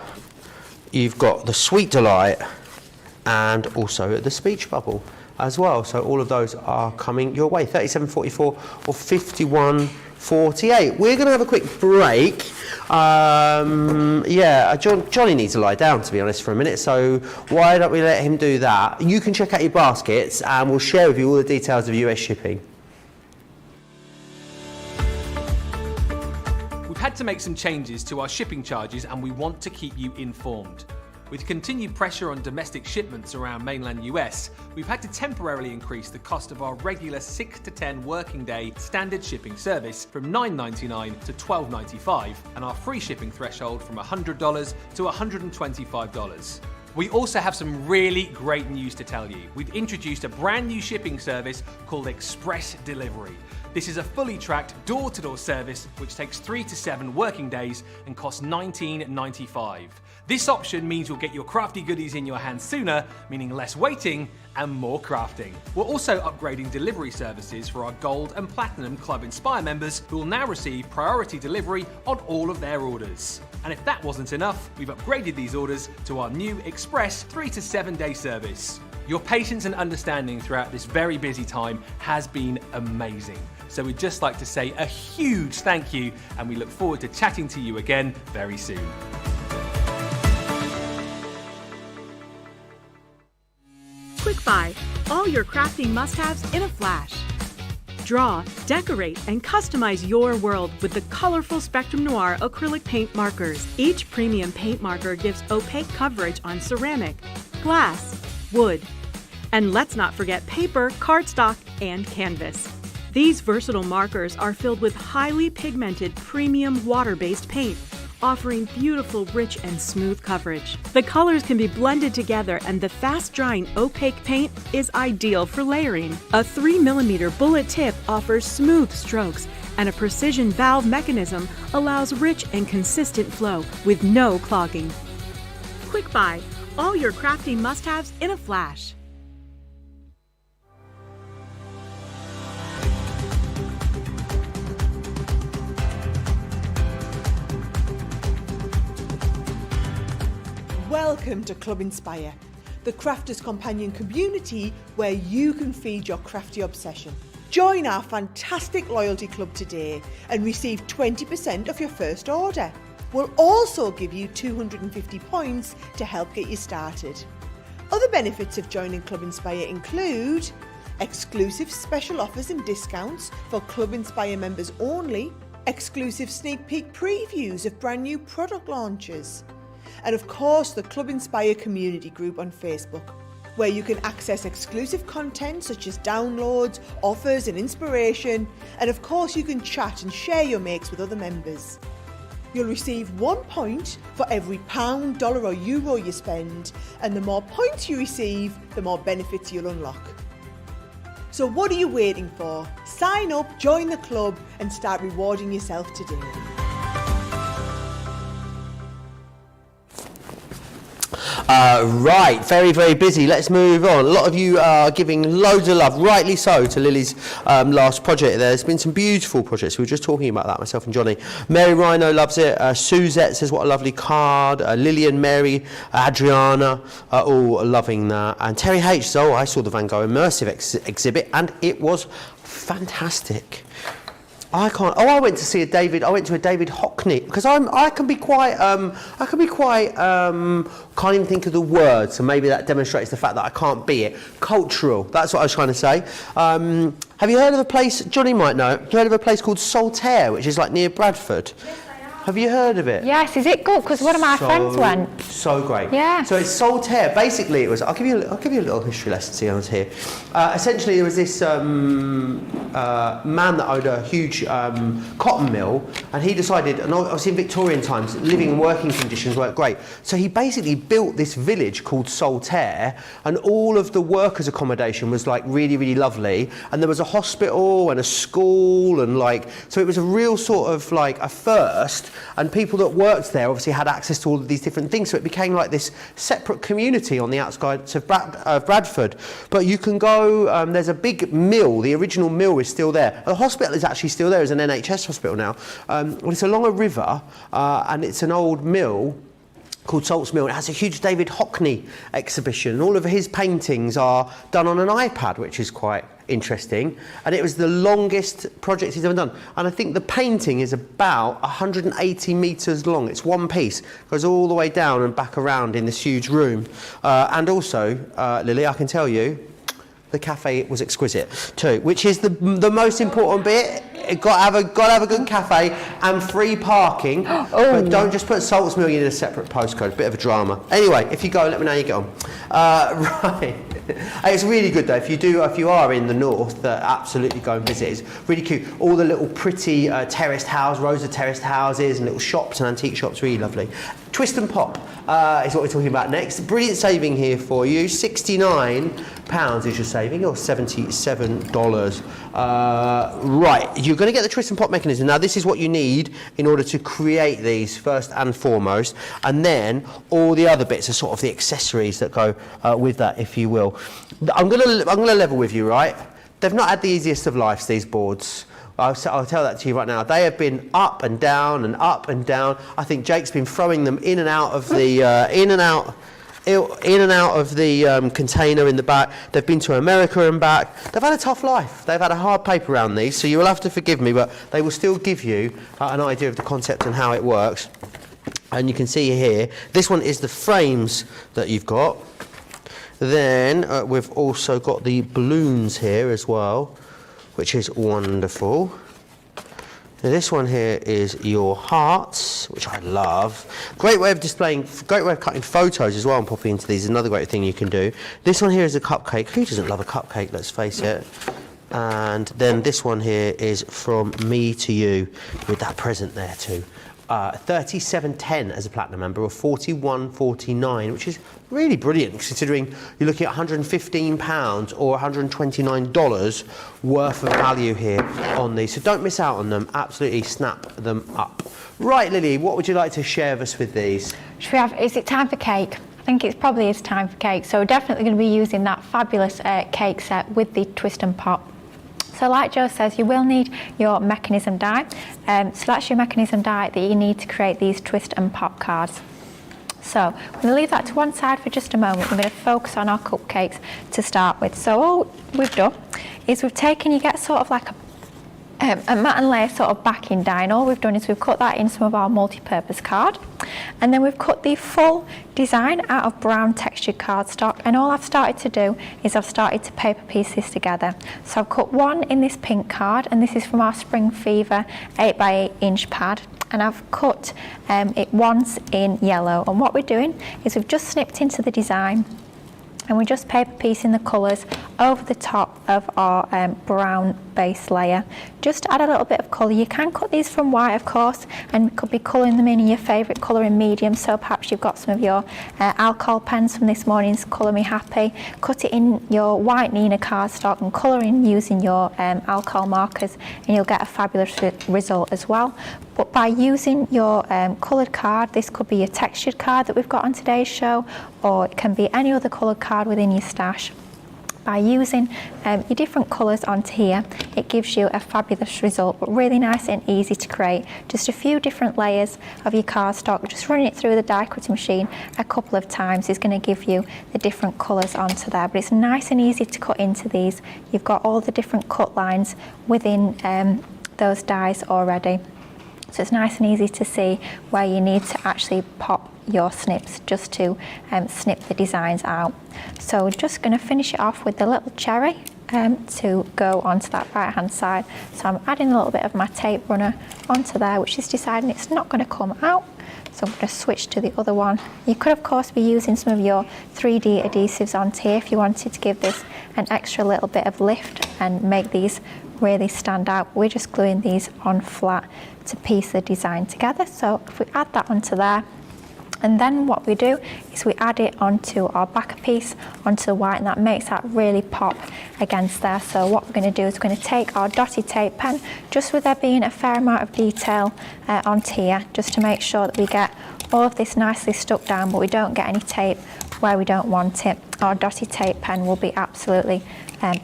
you've got the Sweet Delight and also the Speech Bubble as well. So all of those are coming your way. 37.44 or 51.48. We're going to have a quick break. Johnny needs to lie down, to be honest, for a minute. So why don't we let him do that? You can check out your baskets and we'll share with you all the details of US shipping. We've had to make some changes to our shipping charges and we want to keep you informed. With continued pressure on domestic shipments around mainland US, we've had to temporarily increase the cost of our regular 6 to 10 working day standard shipping service from $9.99 to $12.95 and our free shipping threshold from $100 to $125. We also have some really great news to tell you. We've introduced a brand new shipping service called Express Delivery. This is a fully tracked door-to-door service which takes 3 to 7 working days and costs $19.95. This option means you'll get your crafty goodies in your hands sooner, meaning less waiting and more crafting. We're also upgrading delivery services for our Gold and Platinum Club Inspire members who will now receive priority delivery on all of their orders. And if that wasn't enough, we've upgraded these orders to our new Express 3 to 7 day service. Your patience and understanding throughout this very busy time has been amazing. So we'd just like to say a huge thank you and we look forward to chatting to you again very soon. Quick Buy, all your crafting must-haves in a flash. Draw, decorate, and customize your world with the colorful Spectrum Noir acrylic paint markers. Each premium paint marker gives opaque coverage on ceramic, glass, wood, and let's not forget paper, cardstock, and canvas. These versatile markers are filled with highly pigmented premium water-based paint, offering beautiful, rich, and smooth coverage. The colors can be blended together and the fast-drying opaque paint is ideal for layering. A 3mm bullet tip offers smooth strokes and a precision valve mechanism allows rich and consistent flow with no clogging. Quick Buy, all your crafting must-haves in a flash. Welcome to Club Inspire, the crafters companion community where you can feed your crafty obsession. Join our fantastic loyalty club today and receive 20% off your first order. We'll also give you 250 points to help get you started. Other benefits of joining Club Inspire include exclusive special offers and discounts for Club Inspire members only, exclusive sneak peek previews of brand new product launches, and of course the Club Inspire community group on Facebook, where you can access exclusive content such as downloads, offers and inspiration, and of course you can chat and share your makes with other members. You'll receive 1 point for every £, dollar or euro you spend, and the more points you receive, the more benefits you'll unlock. So what are you waiting for? Sign up, join the club and start rewarding yourself today. Right, very, very busy. Let's move on. A lot of you are giving loads of love, rightly so, to Lily's last project. There's been some beautiful projects. We were just talking about that, myself and Johnny. Mary Rhino loves it. Suzette says, what a lovely card. Lillian, Mary, Adriana, all loving that. And Terry H says, oh, I saw the Van Gogh immersive exhibit and it was fantastic. I went to a David Hockney because I can be quite can't even think of the word, so maybe that demonstrates the fact that I can't be it. Cultural, that's what I was trying to say. Have you heard of a place, Johnny might know, have you heard of a place called Saltaire, which is like near Bradford? Yes, I have. Have you heard of it? Yes, is it good? Because one of my friends went. So great. Yeah. So it's Saltaire. Basically, it was. I'll give you a little history lesson. See, I was here. Essentially, there was this man that owned a huge cotton mill, and he decided, and obviously in Victorian times, living and working conditions weren't great. So he basically built this village called Saltaire, and all of the workers' accommodation was like really, really lovely. And there was a hospital and a school, and so it was a real sort of like a first. And people that worked there obviously had access to all of these different things, so it became like this separate community on the outskirts of Bradford. But you can go, there's a big mill, the original mill is still there. The hospital is actually still there, it's an NHS hospital now. It's along a river, and it's an old mill called Salts Mill. It has a huge David Hockney exhibition. All of his paintings are done on an iPad, which is quite interesting. And it was the longest project he's ever done. And I think the painting is about 180 metres long. It's one piece, goes all the way down and back around in this huge room. And also, Lily, I can tell you, the cafe was exquisite too, which is the most important bit. Got to have a good cafe and free parking. But don't just put Salts Mill in a separate postcode. Bit of a drama. Anyway, if you go, let me know how you get on. Right, it's really good though. If you are in the north, absolutely go and visit. It's really cute. All the little pretty rows of terraced houses and little shops and antique shops. Really lovely. Twist and Pop is what we're talking about next. Brilliant saving here for you. £69 is your saving, or $77. Right, you're going to get the Twist and Pop mechanism. Now, this is what you need in order to create these first and foremost, and then all the other bits are sort of the accessories that go with that, if you will. I'm going to level with you, right? They've not had the easiest of lives, these boards. I'll tell that to you right now. They have been up and down and up and down. I think Jake's been throwing them in and out of the container in the back. They've been to America and back. They've had a tough life. They've had a hard paper around these, so you will have to forgive me, but they will still give you an idea of the concept and how it works. And you can see here, this one is the frames that you've got. Then we've also got the balloons here as well, which is wonderful. Now this one here is your hearts, which I love. Great way of cutting photos as well and popping into these. Another great thing you can do. This one here is a cupcake. Who doesn't love a cupcake, let's face it? And then this one here is from me to you, with that present there too. 37.10 as a platinum member, or 41.49, which is really brilliant considering you're looking at £115 or $129 worth of value here on these. So don't miss out on them. Absolutely snap them up. Right, Lily, what would you like to share with us with these? Is it time for cake? I think it probably is time for cake. So we're definitely going to be using that fabulous cake set with the Twist and Pop. So like Joe says, you will need your mechanism die. So that's your mechanism die that you need to create these Twist and Pop cards. So I'm going to leave that to one side for just a moment. We're going to focus on our cupcakes to start with. So all we've done is we've taken, you get sort of like a matte and layer sort of backing die, and all we've done is we've cut that in some of our multi-purpose card, and then we've cut the full design out of brown textured cardstock, and all I've started to do is I've started to paper piece this together. So I've cut one in this pink card, and this is from our Spring Fever 8x8 inch pad, and I've cut it once in yellow, and what we're doing is we've just snipped into the design and we're just paper piecing the colours over the top of our brown base layer, just to add a little bit of colour. You can cut these from white, of course, and could be colouring them in your favourite colour in medium. So perhaps you've got some of your alcohol pens from this morning's Colour Me Happy. Cut it in your white Nina cardstock and colour in using your alcohol markers, and you'll get a fabulous result as well. But by using your coloured card, this could be your textured card that we've got on today's show, or it can be any other coloured card within your stash. By using your different colours onto here, it gives you a fabulous result, but really nice and easy to create. Just a few different layers of your cardstock, just running it through the die cutting machine a couple of times is going to give you the different colours onto there. But it's nice and easy to cut into these. You've got all the different cut lines within those dies already. So it's nice and easy to see where you need to actually pop your snips just to snip the designs out. So we're just going to finish it off with the little cherry to go onto that right hand side. So I'm adding a little bit of my tape runner onto there, which is deciding it's not going to come out. So I'm going to switch to the other one. You could of course be using some of your 3D adhesives onto here if you wanted to give this an extra little bit of lift and make these really stand out. We're just gluing these on flat to piece the design together. So if we add that onto there, and then what we do is we add it onto our backer piece, onto the white, and that makes that really pop against there. So what we're going to do is we're going to take our dotted tape pen, just with there being a fair amount of detail onto here, just to make sure that we get all of this nicely stuck down, but we don't get any tape where we don't want it. Our dotted tape pen will be absolutely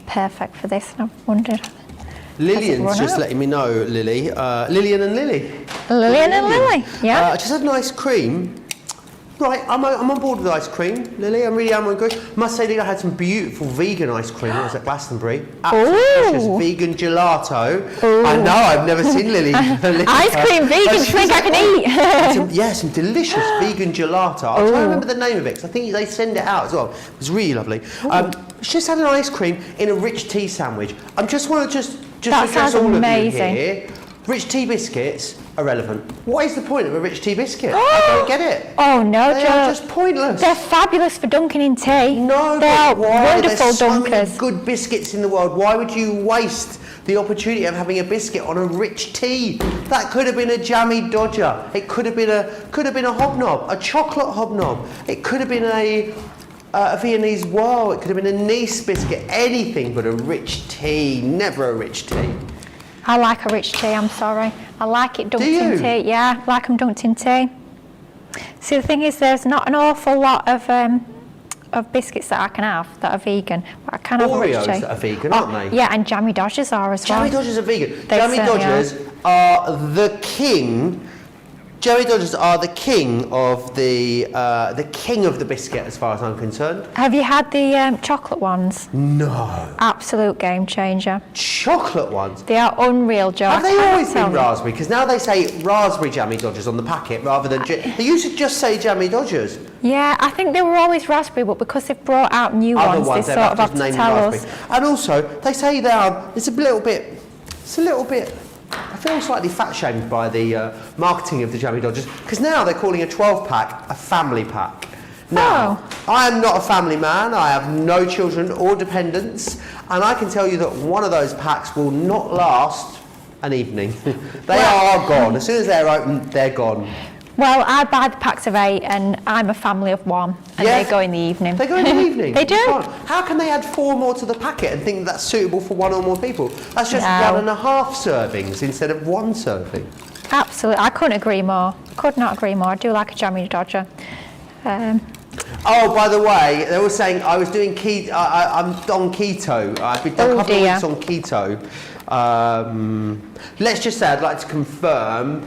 perfect for this. And I've wondered, Lillian's just letting me know, Lily. Lillian and Lily. Lillian and Lily, yeah. I just had an ice cream. Right, I'm on board with ice cream, Lily. I really am on good. Must say, Lily, I had some beautiful vegan ice cream. It was at Glastonbury. Absolutely delicious vegan gelato. Ooh. I know, I've never seen Lily. Ice cream vegan, do you think I can eat? Some delicious vegan gelato. I'll try to remember the name of it, because I think they send it out as well. It was really lovely. Just had an ice cream in a rich tea sandwich. I just want to just That address sounds all amazing. of you here. Rich tea biscuits are relevant. What is the point of a rich tea biscuit? I don't get it. Oh no, They Joe. are just pointless. They're fabulous for dunking in tea. No, they are but why? wonderful There's so dunkers. many good biscuits in the world. Why would you waste the opportunity of having a biscuit on a rich tea? That could have been a jammy dodger. It could have been a hobnob, a chocolate hobnob. It could have been a Viennese whirl. It could have been a Nice biscuit. Anything but a rich tea. Never a rich tea. I like a rich tea, I'm sorry. I like it dunked in tea. Yeah, I like them dunked in tea. See, the thing is, there's not an awful lot of biscuits that I can have that are vegan, but I can have a rich tea. Oreos that are vegan, aren't they? Yeah, and jammy dodgers are as well. Jammy Dodgers are vegan. They Jammy certainly Dodgers are the king. Jammy Dodgers are the king of the biscuit, as far as I'm concerned. Have you had the chocolate ones? No. Absolute game changer. Chocolate ones. They are unreal, Joe. Have I they cannot always tell been you. raspberry? Because now they say raspberry Jammy Dodgers on the packet rather than... They used to just say Jammy Dodgers. Yeah, I think they were always raspberry, but because they've brought out new Other ones, they they've sort of have just to named tell us. raspberry. And also, they say they are... It's a little bit... I feel slightly fat-shamed by the marketing of the Jammy Dodgers, because now they're calling a 12-pack a family pack. Now, I am not a family man, I have no children or dependents, and I can tell you that one of those packs will not last an evening. They are gone. As soon as they're open, they're gone. Well, I buy the packs of 8 and I'm a family of 1 and Yeah. they go in the evening. They go in the evening. They do. It's fine. How can they add 4 more to the packet and think that's suitable for 1 or more people? That's just No. 1.5 servings instead of 1 serving. Absolutely, I couldn't agree more. Could not agree more. I do like a jammy dodger. Oh, by the way, they were saying I was doing keto. I'm on keto. I've been done a couple of weeks on keto. Let's just say I'd like to confirm,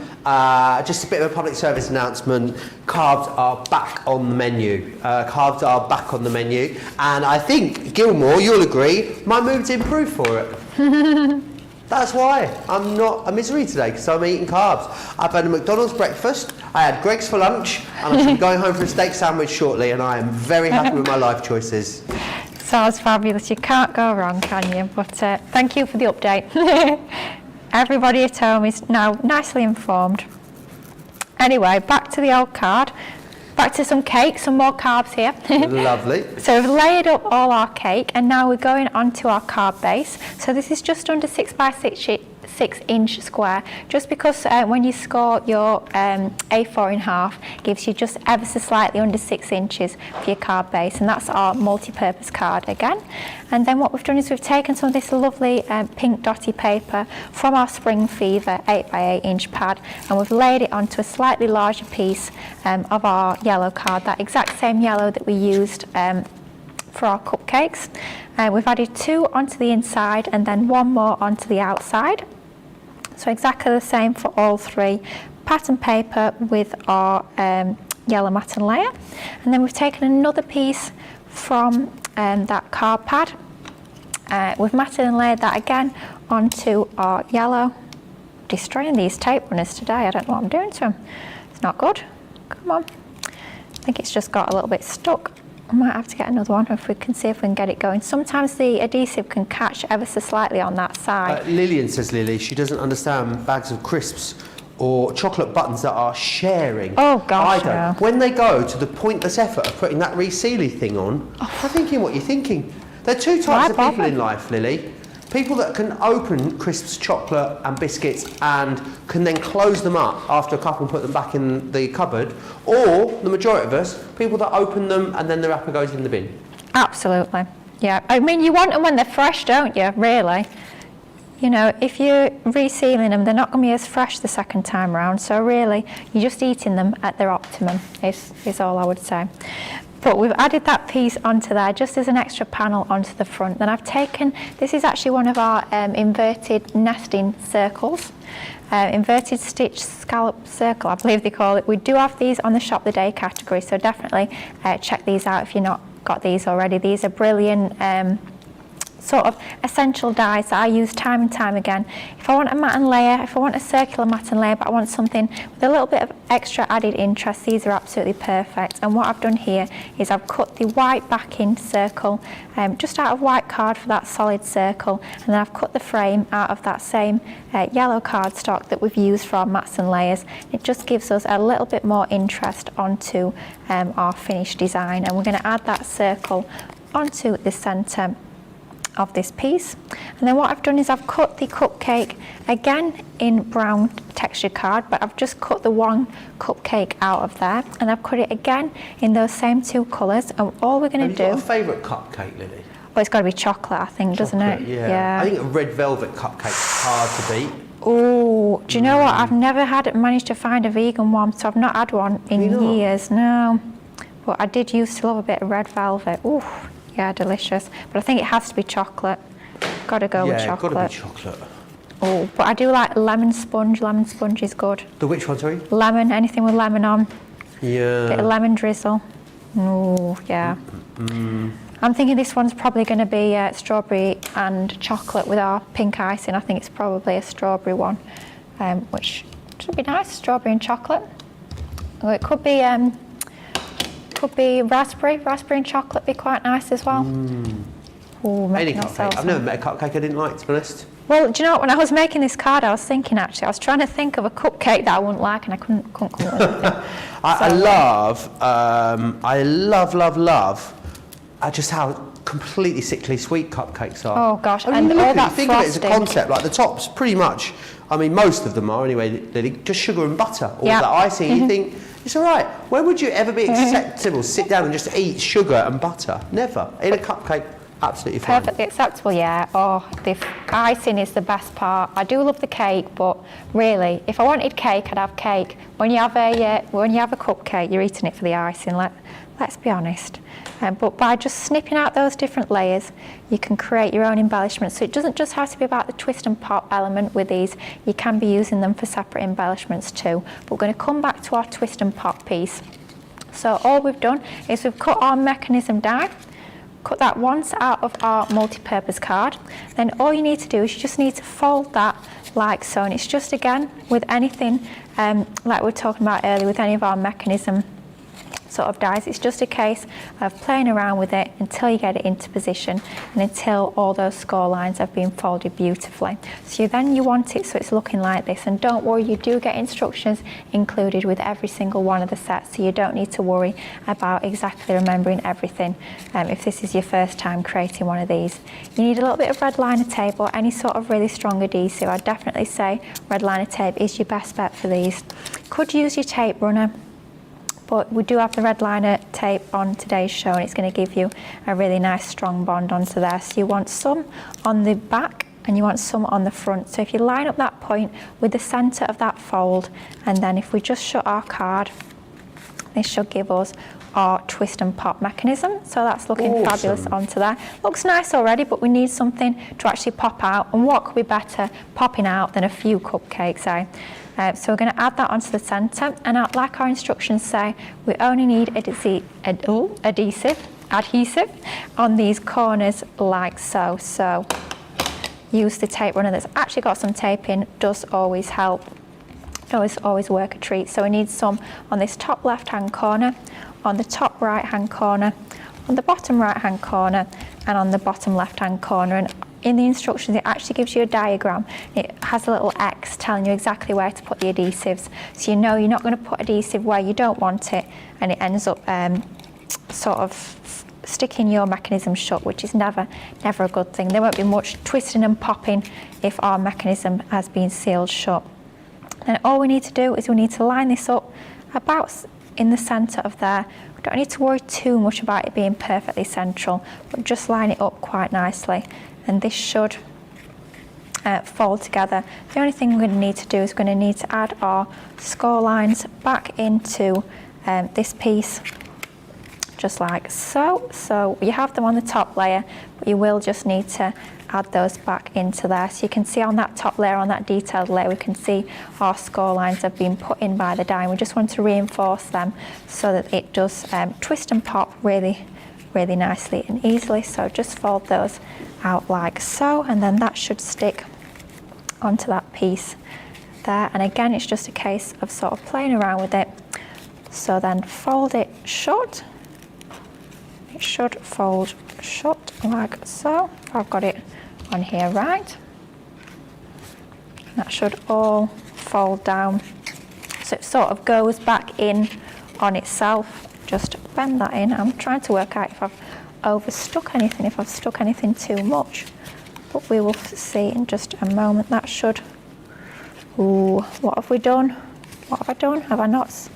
just a bit of a public service announcement, carbs are back on the menu. Carbs are back on the menu, and I think, Gilmore, you'll agree, my mood's improved for it. That's why I'm not a misery today, because I'm eating carbs. I've had a McDonald's breakfast, I had Greg's for lunch, and I should be going home for a steak sandwich shortly, and I am very happy with my life choices. Sounds fabulous. You can't go wrong, can you? But thank you for the update. Everybody at home is now nicely informed. Anyway, back to the old card. Back to some cake, some more carbs here. Lovely. So we've layered up all our cake and now we're going on to our carb base. So this is just under 6 by 6 inch square, just because when you score your A4 in half, gives you just ever so slightly under 6 inches for your carb base, and that's our multi-purpose card again. And then what we've done is we've taken some of this lovely pink dotty paper from our Spring Fever 8 by 8 inch pad, and we've laid it onto a slightly larger piece of our yellow card, that exact same yellow that we used for our cupcakes. We've added 2 onto the inside and then 1 more onto the outside. So exactly the same for all 3. Pattern paper with our yellow matten layer. And then we've taken another piece from that card pad. We've matted and layered that again onto our yellow. Destroying these tape runners today. I don't know what I'm doing to them. It's not good. Come on. I think it's just got a little bit stuck. I might have to get another one if we can see if we can get it going. Sometimes the adhesive can catch ever so slightly on that side. Lillian says, Lily, she doesn't understand bags of crisps or chocolate buttons that are sharing. Oh gosh, I don't. no. When they go to the pointless effort of putting that resealy thing on, I'm thinking what you're thinking. There are 2 types of people in life, Lily. People that can open crisps, chocolate and biscuits and can then close them up after a couple and put them back in the cupboard, or the majority of us, people that open them and then the wrapper goes in the bin. Absolutely. Yeah. I mean, you want them when they're fresh, don't you, really? You know, if you're resealing them, they're not going to be as fresh the second time around. So really, you're just eating them at their optimum, is all I would say. But we've added that piece onto there just as an extra panel onto the front. Then I've taken, this is actually one of our inverted nesting circles. inverted stitch scallop circle, I believe they call it. We do have these on the shop the day category, so definitely check these out if you've not got these already. These are brilliant sort of essential dies that I use time and time again. If I want a mat and layer, if I want a circular mat and layer, but I want something with a little bit of extra added interest, these are absolutely perfect. And what I've done here is I've cut the white backing circle just out of white card for that solid circle, and then I've cut the frame out of that same yellow cardstock that we've used for our mats and layers. It just gives us a little bit more interest onto our finished design, and we're going to add that circle onto the centre of this piece. And then what I've done is I've cut the cupcake again in brown textured card, but I've just cut the one cupcake out of there, and I've cut it again in those same two colours. And all we're going to do... Have you got a favourite cupcake, Lily? Well, it's got to be chocolate, I think, doesn't it? Yeah. I think a red velvet cupcake's hard to beat. Oh, do you know what? I've never managed to find a vegan one, so I've not had one in years. No, but I did used to love a bit of red velvet. Ooh. Yeah, delicious. But I think it has to be chocolate. Got to go with chocolate. Yeah, got to be chocolate. Oh, but I do like lemon sponge. Lemon sponge is good. The which one, sorry? Lemon, anything with lemon on. Yeah. Bit of lemon drizzle. Oh, yeah. I'm thinking this one's probably going to be strawberry and chocolate with our pink icing. I think it's probably a strawberry one, which should be nice. Strawberry and chocolate. Oh, it could be raspberry and chocolate, be quite nice as well. Ooh, any cupcake. I've never met a cupcake I didn't like, to be honest. Well, do you know what, when I was making this card, I was thinking actually, I was trying to think of a cupcake that I wouldn't like, and I couldn't come up with anything. I love just how completely sickly sweet cupcakes are. Oh gosh, I mean, and all that think of it as a frosting. concept, like the tops pretty much, I mean most of them are anyway, just sugar and butter, or that icing. You think, it's all right. When would you ever be acceptable, sit down and just eat sugar and butter? Never. In a cupcake, absolutely fine. Perfectly acceptable, yeah. Oh, the icing is the best part. I do love the cake, but really, if I wanted cake, I'd have cake. When you have a cupcake, you're eating it for the icing. Let's be honest. But by just snipping out those different layers, you can create your own embellishments. So it doesn't just have to be about the twist and pop element with these. You can be using them for separate embellishments too. But we're going to come back to our twist and pop piece. So all we've done is we've cut our mechanism die, cut that once out of our multi-purpose card. Then all you need to do is you just need to fold that like so. And it's just, again, with anything like we were talking about earlier, with any of our mechanism sort of dies, it's just a case of playing around with it until you get it into position and until all those score lines have been folded beautifully. So then you want it so it's looking like this, and don't worry, you do get instructions included with every single one of the sets, so you don't need to worry about exactly remembering everything if this is your first time creating one of these. You need a little bit of red liner tape or any sort of really strong adhesive. I'd definitely say red liner tape is your best bet for these. Could use your tape runner, but we do have the red liner tape on today's show, and it's going to give you a really nice strong bond onto there. So you want some on the back and you want some on the front. So if you line up that point with the centre of that fold, and then if we just shut our card, this should give us our twist and pop mechanism. So that's looking fabulous onto there. Looks nice already, but we need something to actually pop out, and what could be better popping out than a few cupcakes, eh? So we're going to add that onto the centre, and like our instructions say, we only need adhesive on these corners like so. So use the tape runner that's actually got some tape in, does always help, always work a treat. So we need some on this top left hand corner, on the top right hand corner, on the bottom right hand corner, and on the bottom left hand corner. And in the instructions, it actually gives you a diagram. It has a little X telling you exactly where to put the adhesives. So you know you're not going to put adhesive where you don't want it, and it ends up sort of sticking your mechanism shut, which is never a good thing. There won't be much twisting and popping if our mechanism has been sealed shut. Then all we need to do is we need to line this up about in the centre of there. We don't need to worry too much about it being perfectly central, but just line it up quite nicely. And this should fold together. The only thing we're going to need to do is we're going to need to add our score lines back into this piece, just like so. So you have them on the top layer, but you will just need to add those back into there. So you can see on that top layer, on that detailed layer, we can see our score lines have been put in by the die. We just want to reinforce them so that it does twist and pop really, really nicely and easily. So just fold those out like so, and then that should stick onto that piece there. And again, it's just a case of sort of playing around with it. So then fold it shut. It should fold shut like so. I've got it on here right. That should all fold down. So it sort of goes back in on itself. Just bend that in. I'm trying to work out if I've overstuck anything, if I've stuck anything too much. But we will see in just a moment. That should... Ooh, what have we done? What have I done? Have I not?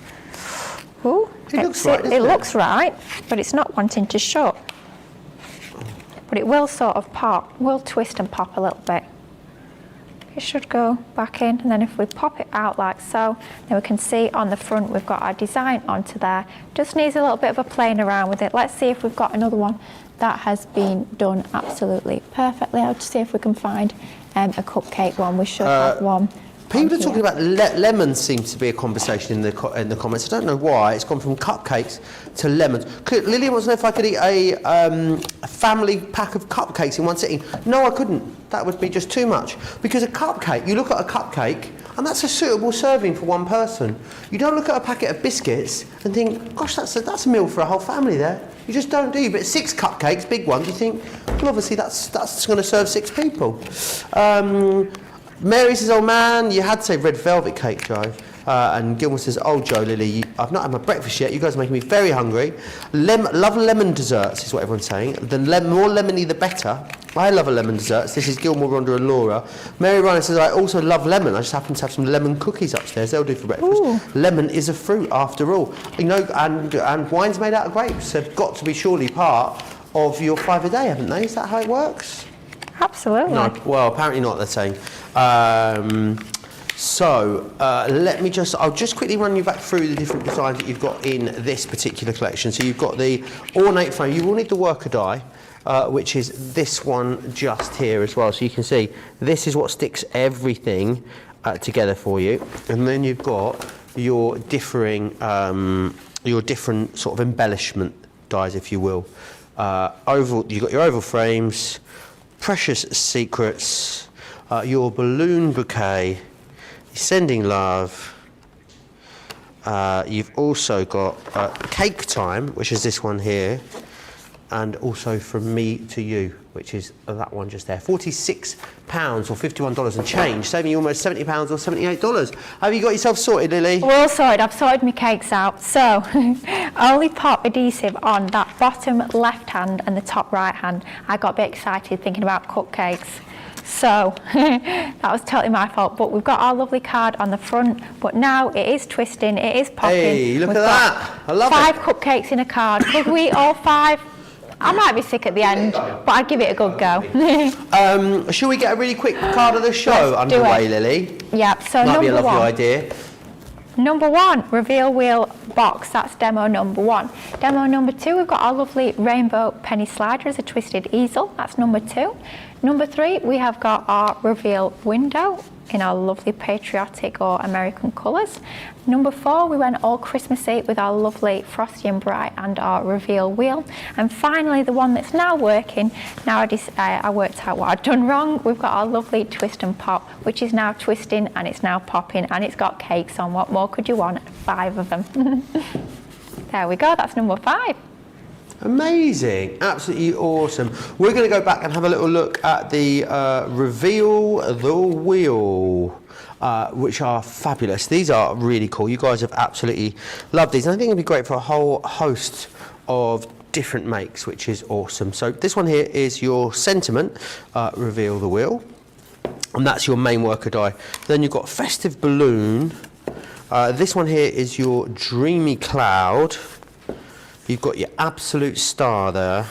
Ooh, it looks right, doesn't it? It looks right, but it's not wanting to shut. But it will sort of pop, will twist and pop a little bit. It should go back in, and then if we pop it out like so, then we can see on the front we've got our design onto there. Just needs a little bit of a playing around with it. Let's see if we've got another one that has been done absolutely perfectly. I'll just see if we can find a cupcake one. We should have one. People are talking about lemons. Seems to be a conversation in the comments. I don't know why it's gone from cupcakes to lemons. Lily wants to know if I could eat a family pack of cupcakes in one sitting. No, I couldn't. That would be just too much. Because a cupcake, you look at a cupcake, and that's a suitable serving for one person. You don't look at a packet of biscuits and think, gosh, that's a meal for a whole family there. You just don't, do you? But 6 cupcakes, big ones, you think, well, obviously that's going to serve 6 people. Mary says, oh man, you had to say red velvet cake, Joe. And Gilmore says, oh Joe, Lily, I've not had my breakfast yet. You guys are making me very hungry. Love lemon desserts is what everyone's saying. The more lemony the better. I love a lemon desserts. This is Gilmore, Rhonda and Laura. Mary Ryan says, I also love lemon. I just happen to have some lemon cookies upstairs. They'll do for breakfast. Ooh. Lemon is a fruit after all. You know, and wine's made out of grapes. They've got to be surely part of your 5 a day, haven't they? Is that how it works? Absolutely. No, well, apparently not, they're saying. I'll just quickly run you back through the different designs that you've got in this particular collection. So you've got the ornate frame. You will need the worker die, which is this one just here as well. So you can see this is what sticks everything together for you. And then you've got your different sort of embellishment dies, if you will. You've got your oval frames, Precious Secrets, your balloon bouquet, Sending Love. You've also got Cake Time, which is this one here, and also From Me to You, which is that one just there. £46 or $51 and change, saving you almost £70 or $78. Have you got yourself sorted, Lily? We're all sorted. I've sorted my cakes out. So only pop adhesive on that bottom left hand and the top right hand. I got a bit excited thinking about cupcakes. So that was totally my fault. But we've got our lovely card on the front. But now it is twisting, it is popping. Hey, look at that. I love 5 it. cupcakes in a card. Could we eat all 5? I might be sick at the end, but I'd give it a good go. Shall we get a really quick card of the show Let's do underway, it. Lily? Yeah, so Might be a number lovely 1. idea. Number 1, reveal wheel box. That's demo number 1. Demo number 2, we've got our lovely rainbow penny slider as a twisted easel. That's number 2. Number 3, we have got our reveal window in our lovely patriotic or American colours. Number 4, we went all Christmassy with our lovely Frosty and Bright and our reveal wheel. And finally, the one that's now working, now I worked out what I'd done wrong. We've got our lovely twist and pop, which is now twisting and it's now popping and it's got cakes on. What more could you want? 5 of them. There we go, that's number 5. Amazing, absolutely awesome. We're going to go back and have a little look at the reveal the wheel, which are fabulous. These are really cool. You guys have absolutely loved these. And I think it'll be great for a whole host of different makes, which is awesome. So this one here is your sentiment, reveal the wheel, and that's your main worker die. Then you've got festive balloon. This one here is your dreamy cloud. You've got your absolute star there.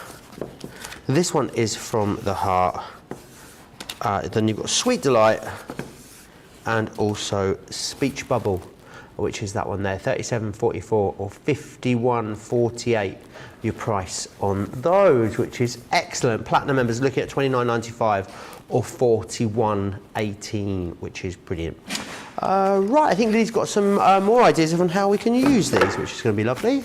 This one is from the heart. Then you've got sweet delight and also speech bubble. which is that one there, 37.44 or 51.48. Your price on those, which is excellent. Platinum members looking at 29.95 or 41.18, which is brilliant. Right, I think Lily's got some more ideas on how we can use these, which is going to be lovely.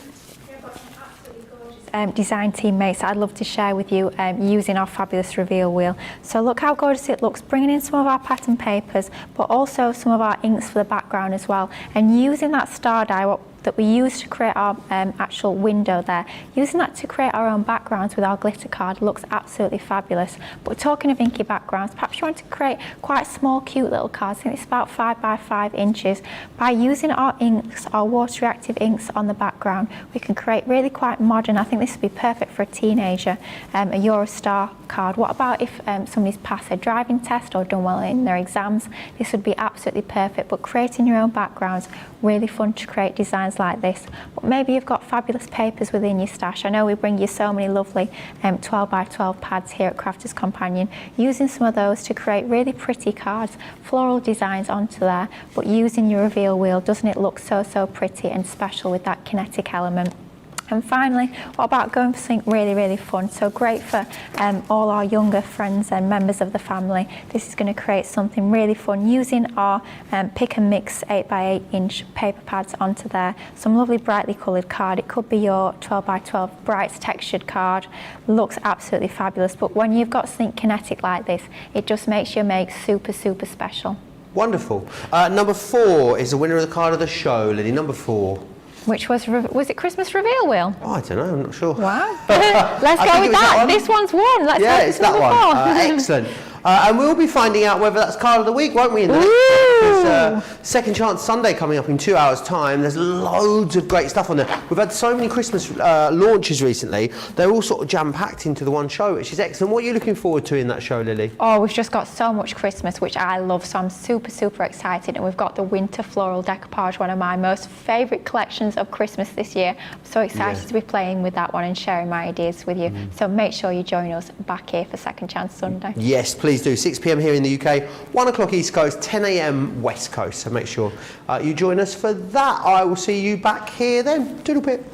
Design teammates I'd love to share with you using our fabulous reveal wheel. So look how gorgeous it looks, bringing in some of our pattern papers, but also some of our inks for the background as well, and using that star die that we use to create our actual window there, using that to create our own backgrounds with our glitter card looks absolutely fabulous. But talking of inky backgrounds, perhaps you want to create quite small cute little cards. I think it's about 5 by 5 inches. By using our inks, our water reactive inks on the background, we can create really quite modern. I think this would be perfect for a teenager, a Eurostar card. What about if somebody's passed a driving test or done well in their exams? This would be absolutely perfect. But creating your own backgrounds, really fun to create designs like this. But maybe you've got fabulous papers within your stash. I know we bring you so many lovely 12 by 12 pads here at Crafters Companion, using some of those to create really pretty cards, floral designs onto there, but using your reveal wheel, doesn't it look so pretty and special with that kinetic element? And finally, what about going for something really fun? So great for all our younger friends and members of the family. This is going to create something really fun using our pick and mix 8 by 8 inch paper pads onto there. Some lovely brightly coloured card. It could be your 12 by 12 bright textured card. Looks absolutely fabulous. But when you've got something kinetic like this, it just makes your make super special. Wonderful. Number 4 is the winner of the card of the show, Lily. Number 4. Which was it Christmas reveal wheel? Oh, I don't know, I'm not sure. Wow. Let's go with that. This one's won. Let's yeah, go it's that one. Excellent. And we'll be finding out whether that's card of the week, won't we? In the next Second Chance Sunday coming up in 2 hours' time. There's loads of great stuff on there. We've had so many Christmas launches recently. They're all sort of jam-packed into the one show, which is excellent. What are you looking forward to in that show, Lily? Oh, we've just got so much Christmas, which I love, so I'm super excited. And we've got the winter floral decoupage, one of my most favourite collections of Christmas this year. I'm so excited to be playing with that one and sharing my ideas with you. So make sure you join us back here for Second Chance Sunday. Yes, please do. 6 p.m. here in the UK, 1 o'clock East Coast, 10 a.m. West Coast. So make sure you join us for that. I will see you back here then. Doodle pip.